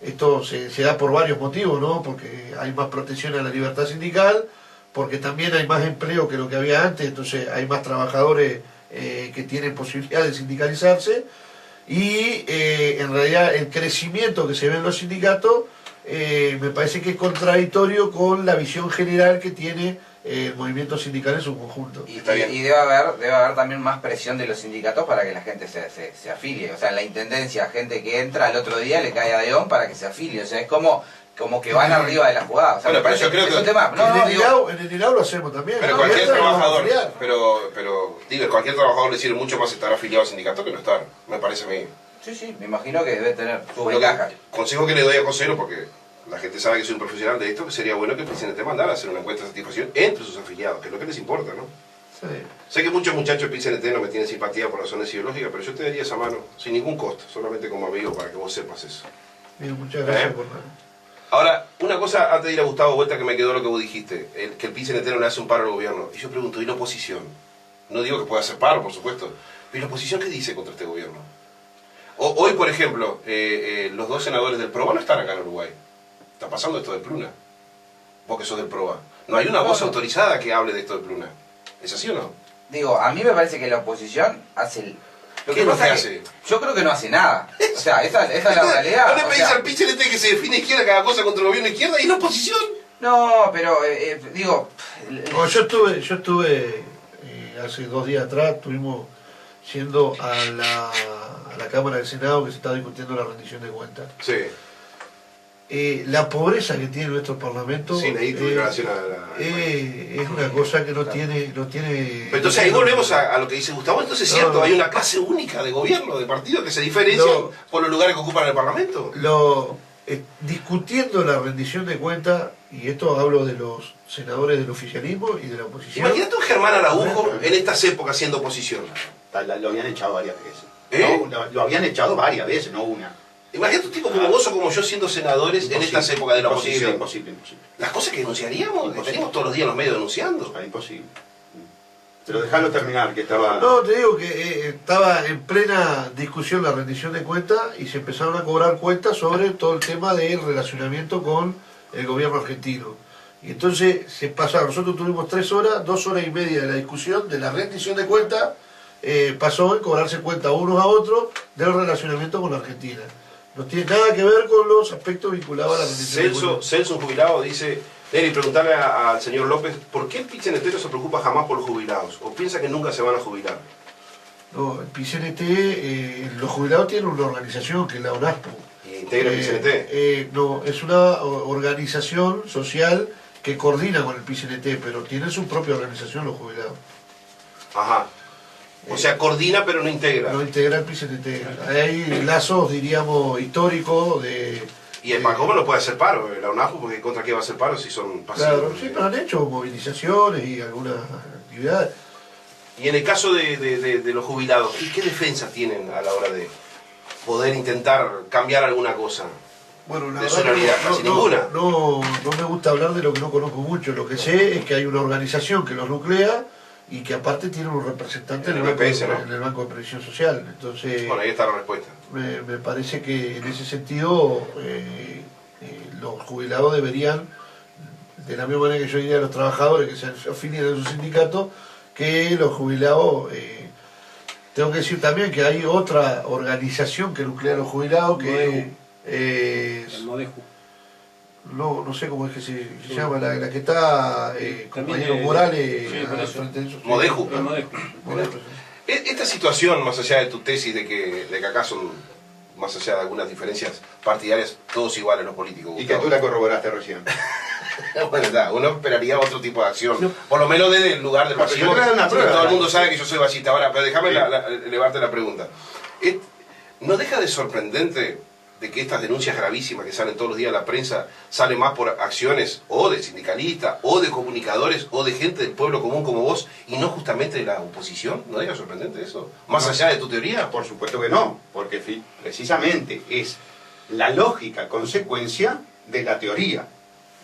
Esto se da por varios motivos, ¿no? Porque hay más protección a la libertad sindical, porque también hay más empleo que lo que había antes, entonces hay más trabajadores que tienen posibilidad de sindicalizarse, y en realidad el crecimiento que se ve en los sindicatos me parece que es contradictorio con la visión general que tiene el movimiento sindical en su conjunto. Y debe haber también más presión de los sindicatos para que la gente se afilie. O sea, en la intendencia, gente que entra al otro día le cae a Deón para que se afilie. O sea, es como que van arriba de la jugada. O sea, bueno, pero yo creo que es un tema. En el INAU lo hacemos también. Pero cualquier trabajador, cualquier trabajador le sirve mucho más estar afiliado al sindicato que no estar, me parece a mí. Sí, me imagino que debe tener su ventaja. Consejo que le doy a Joselo, porque la gente sabe que soy un profesional de esto, que sería bueno que el PIT-CNT mandara a hacer una encuesta de satisfacción entre sus afiliados, que es lo que les importa, ¿no? Sí. Sé que muchos muchachos del PIT-CNT no me tienen simpatía por razones ideológicas, pero yo te daría esa mano sin ningún costo, solamente como amigo, para que vos sepas eso. Bien, muchas gracias por nada. Ahora, una cosa antes de ir a Gustavo Vuelta que me quedó lo que vos dijiste, que el PIT-CNT no le hace un paro al gobierno. Y yo pregunto, ¿y la oposición? No digo que pueda hacer paro, por supuesto, pero ¿y la oposición qué dice contra este gobierno? Hoy, por ejemplo, los dos senadores del PROA no están acá en Uruguay. Está pasando esto del Pluna. Vos que sos del PROA. No hay una voz autorizada que hable de esto del Pluna. ¿Es así o no? Digo, a mí me parece que la oposición hace Lo ¿Qué que es lo pasa que es que hace? yo creo que no hace nada. O sea, esa es la realidad. ¿No le O pedís sea, al Pichelete que se define izquierda cada cosa contra el gobierno de izquierda y en oposición? no, pero digo... No, yo estuve hace 2 días atrás, estuvimos yendo a la Cámara del Senado que se estaba discutiendo la rendición de cuentas. Sí. La pobreza que tiene nuestro Parlamento Sí, leí tu declaración a la... es una cosa que no tiene... Pero entonces ahí volvemos a lo que dice Gustavo. Entonces es cierto, No. hay una clase única de gobierno, de partido que se diferencian No. por los lugares que ocupan en el Parlamento. Discutiendo la rendición de cuentas, y esto hablo de los senadores del oficialismo y de la oposición. Imagínate un Germán Araujo en estas épocas siendo oposición. Lo habían echado varias veces. ¿Eh? No, lo habían echado varias veces, no una. Imagínate un tipo como vos o como yo siendo senadores en estas épocas de la oposición. Imposible. Las cosas que denunciaríamos, que Imposible. estaríamos todos los días en los medios denunciando. Imposible. Pero dejalo terminar, que estaba... No, te digo que estaba en plena discusión la rendición de cuentas y se empezaron a cobrar cuentas sobre todo el tema del relacionamiento con el gobierno argentino. Y entonces se pasaron, nosotros tuvimos 3 horas, 2 horas y media de la discusión de la rendición de cuentas, pasó en cobrarse cuenta unos a otros del relacionamiento con la Argentina. No tiene nada que ver con los aspectos vinculados a la rendición de cuentas. Celso, un jubilado, dice: Neri, preguntarle al señor López, ¿por qué el PIT-CNT no se preocupa jamás por los jubilados? ¿O piensa que nunca se van a jubilar? No, el PIT-CNT, los jubilados tienen una organización que es la ONASPO. ¿Y integra el PIT-CNT? No, es una organización social que coordina con el PIT-CNT, pero tienen su propia organización los jubilados. Ajá. O sea, coordina pero no integra. No integra el PIT-CNT. Hay lazos, diríamos, históricos de... Y el PACOM no puede hacer paro, la UNAFU, porque ¿contra qué va a hacer paro si son pasivos? Claro, sí, pero han hecho movilizaciones y algunas actividades. Y en el caso de los jubilados, ¿qué defensa tienen a la hora de poder intentar cambiar alguna cosa? Bueno, la De verdad sonoridad, que casi ninguna. no me gusta hablar de lo que no conozco mucho. Lo que sé es que hay una organización que los nuclea y que aparte tiene un representante En en el el, BPS, banco, ¿no? en el Banco de Previsión Social. Entonces, Bueno, ahí está la respuesta. me parece que en ese sentido los jubilados deberían, de la misma manera que yo diría a los trabajadores que se afilian a su sindicato, que los jubilados... tengo que decir también que hay otra organización que nuclea a los jubilados que es... El Modeju. No sé cómo es que se llama, la que está compañero También, Morales sí, por al eso. frente de eso. Modeju. El Modeju. Modeju, sí. Esta situación, más allá de tu tesis de que acá son, más allá de algunas diferencias partidarias, todos iguales los políticos. Y que tú la corroboraste recién. Bueno, está, uno esperaría otro tipo de acción, por lo menos desde el lugar del Pero vacío. yo te voy a dar una prueba. Todo el mundo sabe que yo soy bachista ahora, pero déjame Sí. elevarte la pregunta. ¿No deja de sorprendente de que estas denuncias gravísimas que salen todos los días a la prensa salen más por acciones o de sindicalistas, o de comunicadores, o de gente del pueblo común como vos, y no justamente de la oposición? ¿No deja sorprendente eso? Más No. allá de tu teoría. Por supuesto que no, porque precisamente es la lógica consecuencia de la teoría.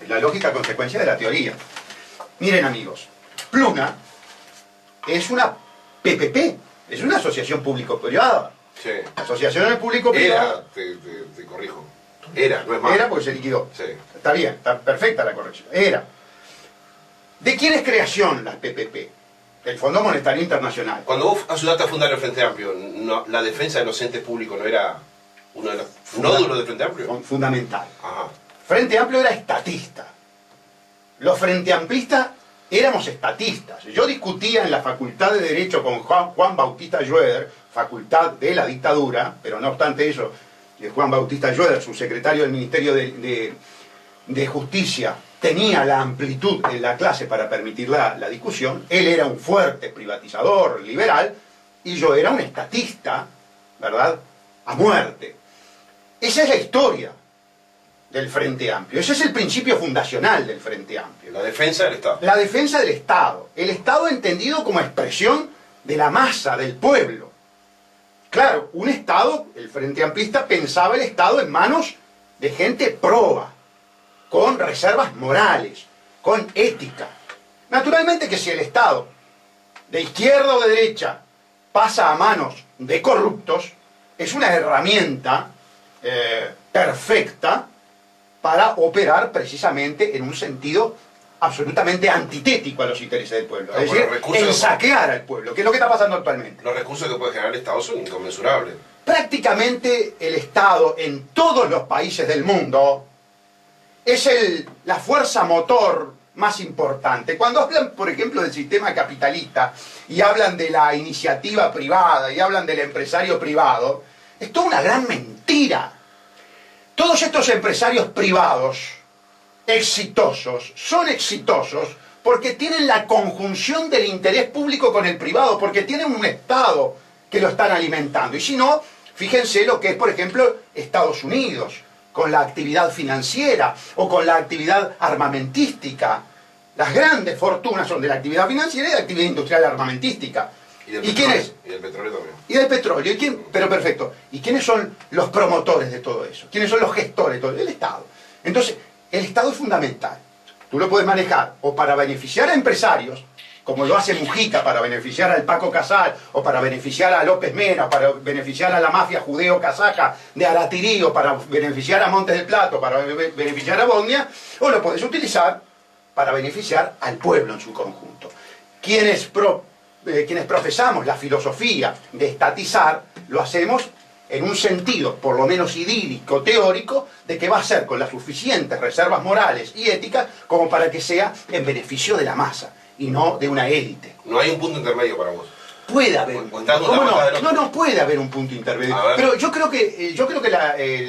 Es la lógica consecuencia de la teoría. Miren, amigos, Pluna es una PPP, es una asociación público-privada. Sí. Asociaciones público-privadas. Era, te corrijo. Era, no es más. Era porque se liquidó. Sí. Está bien, está perfecta la corrección. Era. ¿De quién es creación las PPP? El Fondo Monetario Internacional. Cuando vos ayudaste a fundar el Frente Amplio, ¿la defensa de los entes públicos no era uno de los nódulos del Frente Amplio? Fundamental. Ajá. Frente Amplio era estatista. Los Frente Amplistas éramos estatistas. Yo discutía en la Facultad de Derecho con Juan Bautista Schroeder, facultad de la dictadura, pero no obstante eso, Juan Bautista Schroeder, su secretario del Ministerio de Justicia, tenía la amplitud en la clase para permitir la discusión. Él era un fuerte privatizador liberal y yo era un estatista, ¿verdad?, a muerte. Esa es la historia del Frente Amplio. Ese es el principio fundacional del Frente Amplio. La defensa del Estado. La defensa del Estado. El Estado entendido como expresión de la masa, del pueblo. Claro, un Estado, el Frente Amplista pensaba el Estado en manos de gente proba, con reservas morales, con ética. Naturalmente que si el Estado, de izquierda o de derecha, pasa a manos de corruptos, es una herramienta perfecta para operar precisamente en un sentido absolutamente antitético a los intereses del pueblo. No, Es decir, recursos en saquear al pueblo, que es lo que está pasando actualmente. Los recursos que puede generar el Estado son inconmensurables. Prácticamente el Estado en todos los países del mundo es la fuerza motor más importante. Cuando hablan, por ejemplo, del sistema capitalista y hablan de la iniciativa privada y hablan del empresario privado, es toda una gran mentira. Todos estos empresarios privados exitosos son exitosos porque tienen la conjunción del interés público con el privado, porque tienen un Estado que lo están alimentando. Y si no, fíjense lo que es, por ejemplo, Estados Unidos, con la actividad financiera o con la actividad armamentística. Las grandes fortunas son de la actividad financiera y de la actividad industrial armamentística. ¿Y quién es? Y del petróleo también. Y del petróleo. ¿Y quién? Pero perfecto. ¿Y quiénes son los promotores de todo eso? ¿Quiénes son los gestores de todo eso? El Estado. Entonces, el Estado es fundamental. Tú lo puedes manejar o para beneficiar a empresarios, como lo hace Mujica para beneficiar al Paco Casal, o para beneficiar a López Mena, o para beneficiar a la mafia judeo-kazaja de Aratirí, o para beneficiar a Montes del Plata, o para beneficiar a Bosnia, o lo podés utilizar para beneficiar al pueblo en su conjunto. Quienes profesamos la filosofía de estatizar, lo hacemos en un sentido, por lo menos idílico, teórico, de que va a ser con las suficientes reservas morales y éticas como para que sea en beneficio de la masa y no de una élite. No hay un punto intermedio para vos. Puede haber un punto. ¿Cómo no? No puede haber un punto intermedio. Pero yo creo que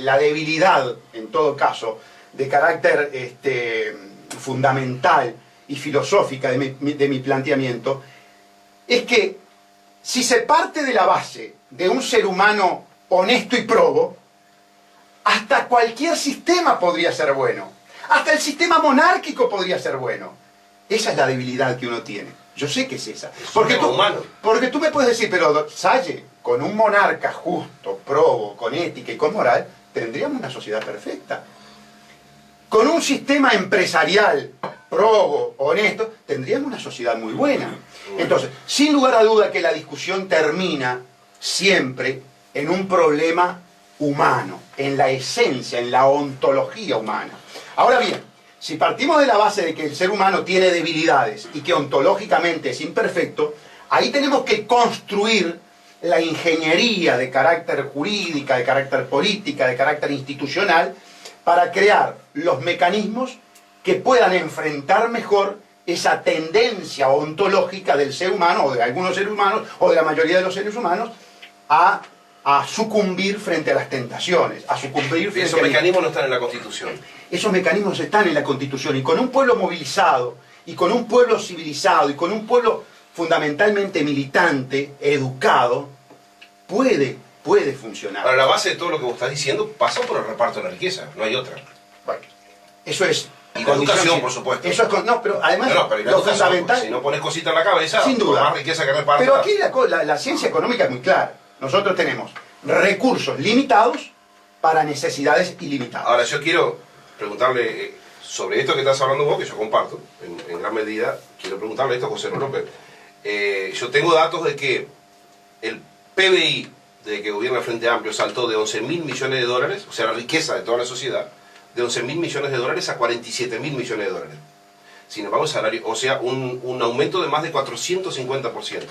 la debilidad, en todo caso, de carácter fundamental y filosófica de mi planteamiento, es que si se parte de la base de un ser humano honesto y probo, hasta cualquier sistema podría ser bueno. Hasta el sistema monárquico podría ser bueno. Esa es la debilidad que uno tiene. Yo sé que es esa. Porque tú me puedes decir, pero Salle, con un monarca justo, probo, con ética y con moral, tendríamos una sociedad perfecta. Con un sistema empresarial probo, honesto, tendríamos una sociedad muy buena. Entonces, sin lugar a duda que la discusión termina siempre en un problema humano, en la esencia, en la ontología humana. Ahora bien, si partimos de la base de que el ser humano tiene debilidades y que ontológicamente es imperfecto, ahí tenemos que construir la ingeniería de carácter jurídica, de carácter política, de carácter institucional, para crear los mecanismos que puedan enfrentar mejor esa tendencia ontológica del ser humano, o de algunos seres humanos, o de la mayoría de los seres humanos, a sucumbir frente a las tentaciones, a sucumbir frente a... Esos mecanismos no están en la Constitución. Esos mecanismos están en la Constitución, y con un pueblo movilizado, y con un pueblo civilizado, y con un pueblo fundamentalmente militante, educado, puede funcionar. Ahora, la base de todo lo que vos estás diciendo pasa por el reparto de la riqueza, no hay otra. Bueno, eso es... Y la educación, por supuesto. Eso es, no, pero además pero lo fundamental... Si no pones cositas en la cabeza, sin duda, más riqueza que reparta... Pero aquí la ciencia económica es muy clara. Nosotros tenemos recursos limitados para necesidades ilimitadas. Ahora, yo quiero preguntarle sobre esto que estás hablando vos, que yo comparto en gran medida. Quiero preguntarle esto a José López. Yo tengo datos de que el PBI, de que gobierna el Frente Amplio, saltó de 11.000 millones de dólares, o sea, la riqueza de toda la sociedad, de 11.000 millones de dólares a 47.000 millones de dólares. Sin embargo, el salario, o sea, un aumento de más de 450%.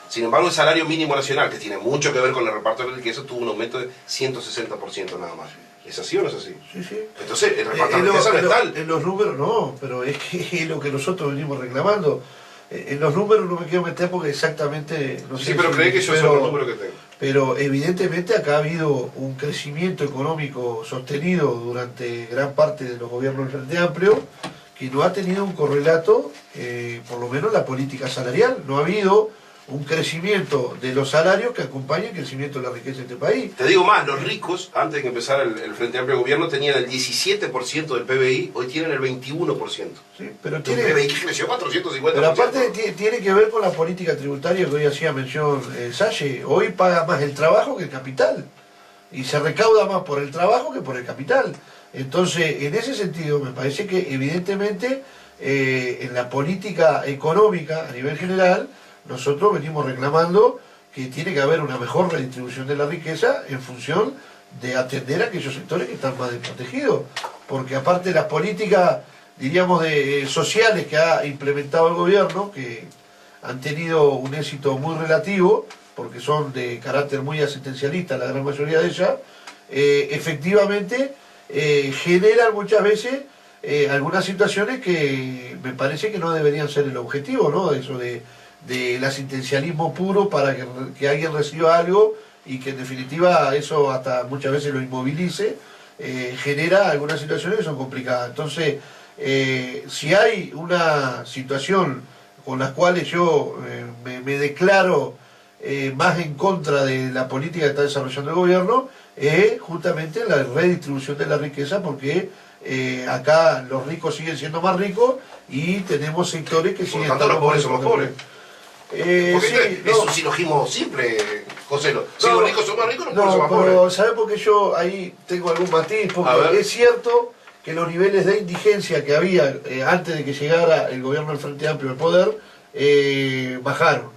Sin embargo, el salario mínimo nacional, que tiene mucho que ver con el reparto de la riqueza, tuvo un aumento de 160% nada más. ¿Es así o no es así? Sí, sí. Entonces, el reparto de la riqueza no es tal. En los números no, pero es que es lo que nosotros venimos reclamando. En los números no me quiero meter porque exactamente... No sé sí, pero cree que yo soy los números que tengo. Pero evidentemente acá ha habido un crecimiento económico sostenido durante gran parte de los gobiernos del Frente Amplio, que no ha tenido un correlato, por lo menos la política salarial. No ha habido un crecimiento de los salarios que acompañe el crecimiento de la riqueza de este país. Te digo más, los ricos, antes de que empezara el Frente Amplio de Gobierno, tenían el 17% del PBI, hoy tienen el 21%. Sí, pero El PBI creció 450%. Pero aparte tiene que ver con la política tributaria que hoy hacía mención Salle. Hoy paga más el trabajo que el capital. Y se recauda más por el trabajo que por el capital. Entonces, en ese sentido, me parece que evidentemente en la política económica a nivel general, nosotros venimos reclamando que tiene que haber una mejor redistribución de la riqueza en función de atender a aquellos sectores que están más desprotegidos. Porque aparte las políticas diríamos, sociales que ha implementado el gobierno, que han tenido un éxito muy relativo, porque son de carácter muy asistencialista, la gran mayoría de ellas, efectivamente generan muchas veces algunas situaciones que me parece que no deberían ser el objetivo, ¿no? Eso del asistencialismo puro para que alguien reciba algo y que en definitiva eso hasta muchas veces lo inmovilice, genera algunas situaciones que son complicadas. Entonces, si hay una situación con las cuales yo me declaro más en contra de la política que está desarrollando el gobierno, es justamente la redistribución de la riqueza, porque acá los ricos siguen siendo más ricos y tenemos sectores que siguen estando los pobres somos pobres. Porque sí, es un silogismo simple, José. Si los ricos son más ricos, los pobres son más pero pobres. ¿sabes por qué yo ahí tengo algún matiz? Porque es cierto que los niveles de indigencia que había antes de que llegara el gobierno del Frente Amplio al poder bajaron.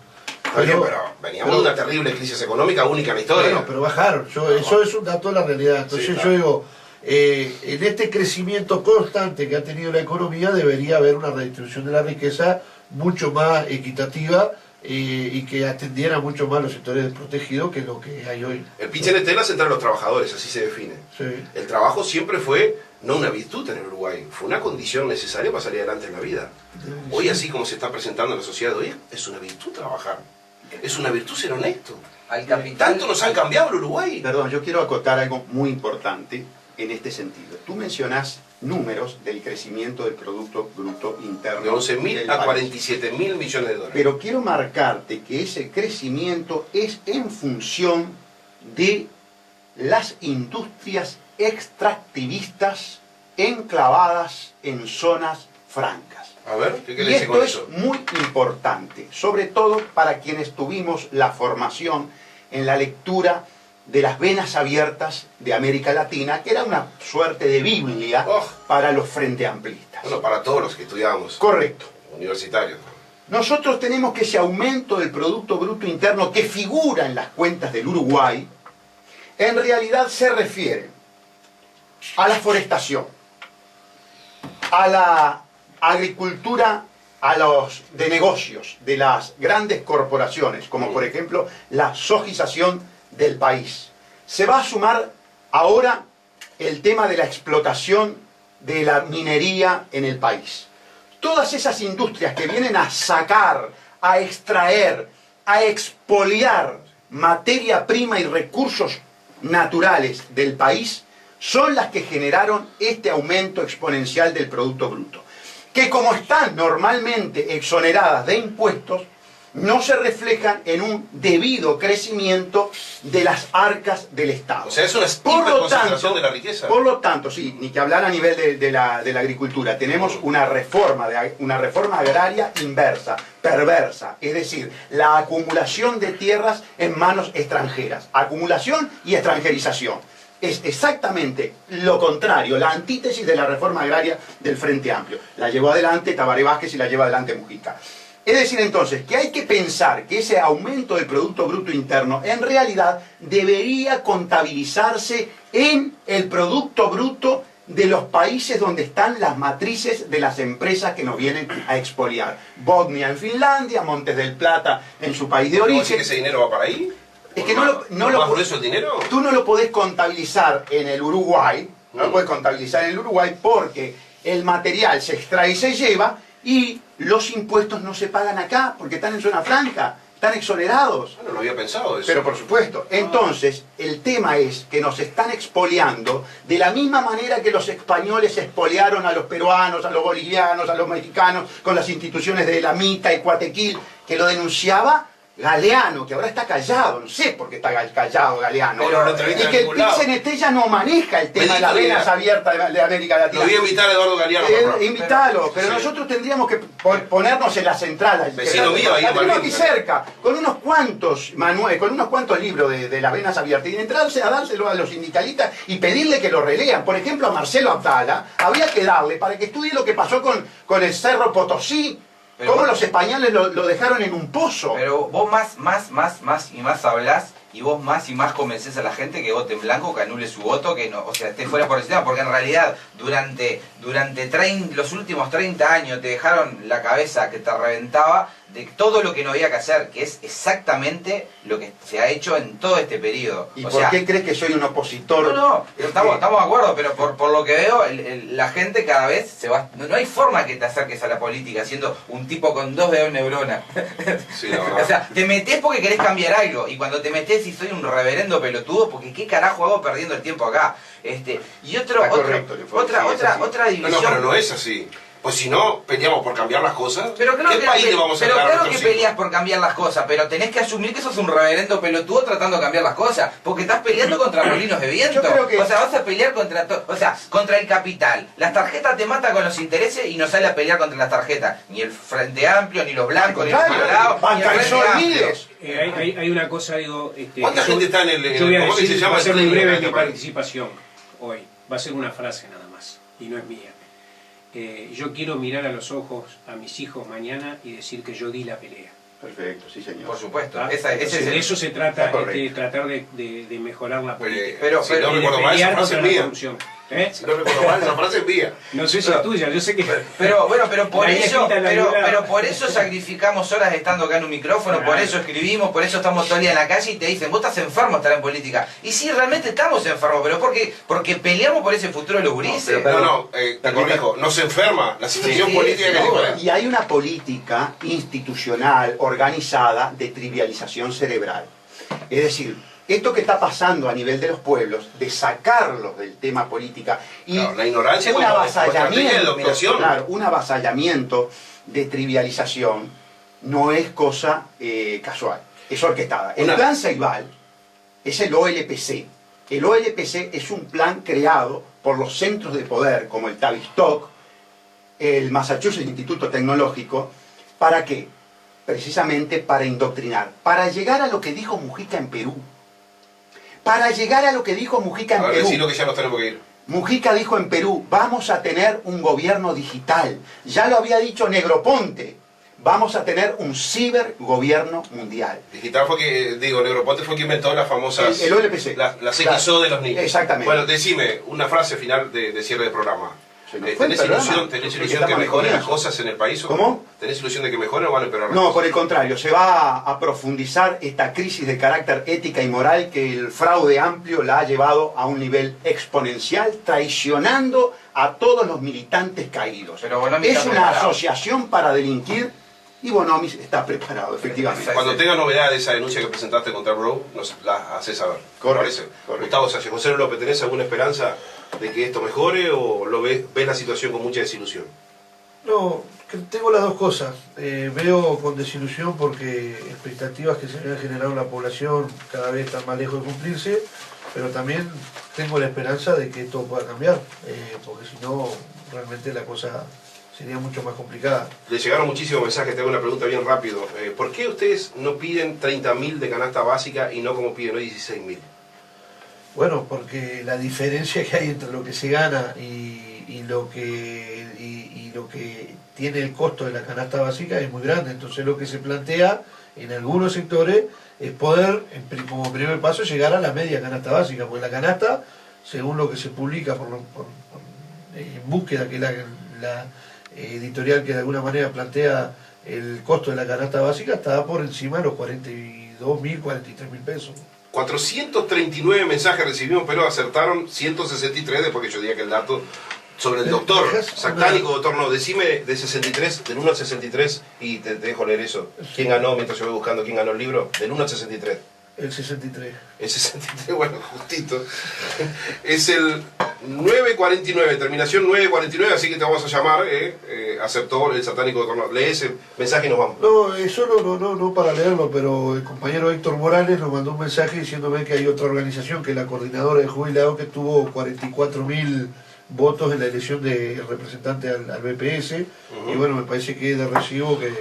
Pero veníamos de una terrible crisis económica única en la historia. Bueno, pero bajaron. Eso es un dato de la realidad. Entonces Sí, claro. yo digo, en este crecimiento constante que ha tenido la economía debería haber una redistribución de la riqueza mucho más equitativa y que atendiera mucho más los sectores desprotegidos que lo que hay hoy. El pinche en estela es entre los trabajadores, así se define. Sí. El trabajo siempre fue no una virtud en el Uruguay, fue una condición necesaria para salir adelante en la vida. Hoy, así como se está presentando en la sociedad de hoy, es una virtud trabajar. Es una virtud ser honesto. Al capital. Tanto nos han cambiado el Uruguay. Perdón, yo quiero acotar algo muy importante en este sentido. Tú mencionás números del crecimiento del Producto Bruto Interno. De 11.000 del a país. 47.000 millones de dólares. Pero quiero marcarte que ese crecimiento es en función de las industrias extractivistas enclavadas en zonas francas. A ver, ¿qué Y quiere decir esto con es eso? muy importante, sobre todo para quienes tuvimos la formación en la lectura de las venas abiertas de América Latina, que era una suerte de Biblia Oh. para los frente amplistas. Bueno, para todos los que estudiamos, Correcto. universitarios. Nosotros tenemos que ese aumento del Producto Bruto Interno que figura en las cuentas del Uruguay, en realidad se refiere a la forestación, a la agricultura, a los de negocios de las grandes corporaciones, como por ejemplo la sojización del país. Se va a sumar ahora el tema de la explotación de la minería en el país. Todas esas industrias que vienen a sacar, a extraer, a expoliar materia prima y recursos naturales del país, son las que generaron este aumento exponencial del Producto Bruto, que como están normalmente exoneradas de impuestos, no se reflejan en un debido crecimiento de las arcas del Estado. O sea, es una Por lo hiperconcentración tanto, de la riqueza. Por lo tanto, sí, ni que hablar a nivel de la agricultura. Tenemos una reforma agraria inversa, perversa. Es decir, la acumulación de tierras en manos extranjeras. Acumulación y extranjerización. Es exactamente lo contrario, la antítesis de la reforma agraria del Frente Amplio. La llevó adelante Tabaré Vázquez y la lleva adelante Mujica. Es decir, entonces, que hay que pensar que ese aumento del Producto Bruto Interno en realidad debería contabilizarse en el Producto Bruto de los países donde están las matrices de las empresas que nos vienen a expoliar. Bosnia en Finlandia, Montes del Plata en su país de ¿Cómo decir origen. que ese dinero va para ahí? Es que no lo ¿Va por eso el dinero? Tú no lo podés contabilizar en el Uruguay, no lo podés contabilizar en el Uruguay porque el material se extrae y se lleva y los impuestos no se pagan acá porque están en zona franca, están exonerados. Bueno, no había pensado eso. Pero por supuesto, entonces el tema es que nos están expoliando de la misma manera que los españoles expoliaron a los peruanos, a los bolivianos, a los mexicanos con las instituciones de la Mica y Cuatequil, que lo denunciaba Galeano, que ahora está callado, no sé por qué está callado Galeano. Pero no entrevista Y en que el ningún lado. PIT-CNT ya no maneja el tema de las Bendito venas día. abiertas de América Latina. Lo voy a invitar a Eduardo Galeano. para el programa. Invítalo, pero Sí. nosotros tendríamos que ponernos en la central. Vecino mío, ahí la en tenemos Malvin. aquí cerca, con unos cuantos manuales, con unos cuantos libros de las venas abiertas, y entrarse a dárselo a los sindicalistas y pedirle que lo relean. Por ejemplo, a Marcelo Abdala, habría que darle para que estudie lo que pasó con el Cerro Potosí, Pero cómo bueno, los españoles lo dejaron en un pozo. Pero vos más hablás y vos más y más convences a la gente que vote en blanco, que anule su voto, que no, o sea, esté fuera por el sistema, porque en realidad durante los últimos 30 años te dejaron la cabeza que te reventaba de todo lo que no había que hacer, que es exactamente lo que se ha hecho en todo este periodo. ¿Y o por sea, qué crees que soy un opositor? No, estamos de acuerdo, pero por lo que veo, la gente cada vez se va... No hay forma que te acerques a la política siendo un tipo con 2 dedos de neurona. Sí, o sea, te metés porque querés cambiar algo, y cuando te metés y soy un reverendo pelotudo, porque qué carajo hago perdiendo el tiempo acá. Y otra división... No, pero no es así. Pues si no, peleamos por cambiar las cosas, pero claro ¿qué país le vamos a pero dar a claro nuestros que hijos? peleas por cambiar las cosas, pero tenés que asumir que sos un reverendo pelotudo tratando de cambiar las cosas, porque estás peleando contra molinos de viento. Yo creo que... O sea, vas a pelear contra contra el capital. Las tarjetas te matan con los intereses y no sale a pelear contra las tarjetas. Ni el Frente Amplio, ni los blancos, ni los colorados, ni el Frente Amplio. Hay una cosa, digo... ¿Cuánta gente está en el... Yo voy a ¿cómo que decir, se llama va a el ser muy tren breve en mi este país? participación hoy. Va a ser una frase nada más, y no es mía. Yo quiero mirar a los ojos a mis hijos mañana y decir que yo di la pelea. Perfecto, sí señor. Por supuesto. ¿Ah? Ese De eso se trata, Está correcto. tratar de mejorar la política. Pero- si no Y de recuerdo mal, esa pelear frase contra es la mía. corrupción. ¿Eh? Si no recuerdo mal, esa frase es mía. No sé si es tuya, yo sé que... Pero bueno, pero por La idea eso, escrita en la librada. pero por eso sacrificamos horas estando acá en un micrófono, por Claro. eso escribimos, por eso estamos todo el día en la calle y te dicen, vos estás enfermo de estar en política. Y sí, realmente estamos enfermos, pero porque peleamos por ese futuro de los gurises. No, te corrijo, no se enferma la situación Sí, política sí, que no, diferente. Y hay una política institucional, organizada, de trivialización cerebral. Es decir, esto que está pasando a nivel de los pueblos, de sacarlos del tema política y Claro, la ignorancia un como estrategia de dominación. claro, un avasallamiento de trivialización no es cosa casual, es orquestada. El plan Ceibal es el OLPC. El OLPC es un plan creado por los centros de poder como el Tavistock, el Massachusetts Instituto Tecnológico. ¿Para qué? Precisamente para indoctrinar, para llegar a lo que dijo Mujica en Perú. Para llegar a lo que dijo Mujica en Ahora Perú. decirlo que ya nos tenemos que ir. Mujica dijo en Perú, vamos a tener un gobierno digital. Ya lo había dicho Negroponte, vamos a tener un cibergobierno mundial. Digital fue que, Negroponte fue quien inventó las famosas... El OLPC. Las Claro. XO de los niños. Exactamente. Bueno, decime una frase final de cierre de programa. Se nos fue el ¿Tenés programa. ilusión que Estamos mejoren las al comienzo. cosas en el país? ¿Cómo? ¿Tenés ilusión de que mejoren o van a empeorar las No, cosas? por el contrario, se va a profundizar esta crisis de carácter ética y moral que el fraude amplio la ha llevado a un nivel exponencial, traicionando a todos los militantes caídos. Pero Bonomi Es está una preparado. asociación para delinquir y Bonomi está preparado, efectivamente. Cuando tengas novedad de esa denuncia que presentaste contra Bro, nos la haces saber. Correcto, ¿Te parece? correcto. Gustavo Sánchez, José López, ¿tenés alguna esperanza de que esto mejore o lo ves la situación con mucha desilusión? No, que tengo las dos cosas. Veo con desilusión porque expectativas que se habían generado en la población cada vez están más lejos de cumplirse, pero también tengo la esperanza de que esto pueda cambiar, porque si no, realmente la cosa sería mucho más complicada. Le llegaron muchísimos mensajes, te hago una pregunta bien rápido. ¿Por qué ustedes no piden 30.000 de canasta básica y no como piden hoy 16.000? Bueno, porque la diferencia que hay entre lo que se gana y lo que tiene el costo de la canasta básica es muy grande. Entonces lo que se plantea en algunos sectores es poder, como primer paso, llegar a la media canasta básica, porque la canasta, según lo que se publica en búsqueda, que es la editorial que de alguna manera plantea el costo de la canasta básica, está por encima de los 42.000, 43.000 pesos. 439 mensajes recibimos, pero acertaron 163 después que yo diga que el dato sobre el doctor, satánico doctor, no, decime de 63, del 1 al 63, y te dejo leer eso. ¿Quién ganó mientras yo voy buscando quién ganó el libro? Del 1 al 63. El 63. El 63, bueno, justito. Es el 949, terminación 949, así que te vamos a llamar, aceptó el satánico doctor. No, lee ese mensaje y nos vamos. No, solo no para leerlo, pero el compañero Héctor Morales nos mandó un mensaje diciéndome que hay otra organización, que es la Coordinadora de Jubilados, que tuvo 44.000 votos en la elección del representante al BPS. Y bueno, me parece que es de recibo que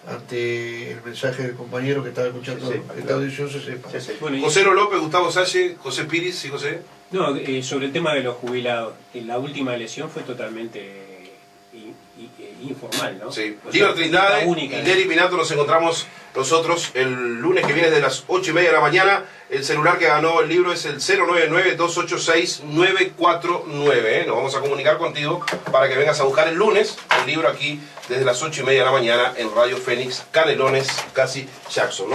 ante el mensaje del compañero que estaba escuchando esta audición se sepa. Bueno, y- José López, Gustavo Sánchez, José Piris, ¿sí, José? No, sobre el tema de los jubilados, la última elección fue totalmente informal, ¿no? Sí. O sea, Liber Trindade única, y Neri Pinato nos encontramos nosotros el lunes que viene de las 8:30 de la mañana. El celular que ganó el libro es el 099-286-949. Nos vamos a comunicar contigo para que vengas a buscar el lunes el libro aquí desde las 8:30 de la mañana en Radio Fénix, Canelones, casi Jackson, ¿no?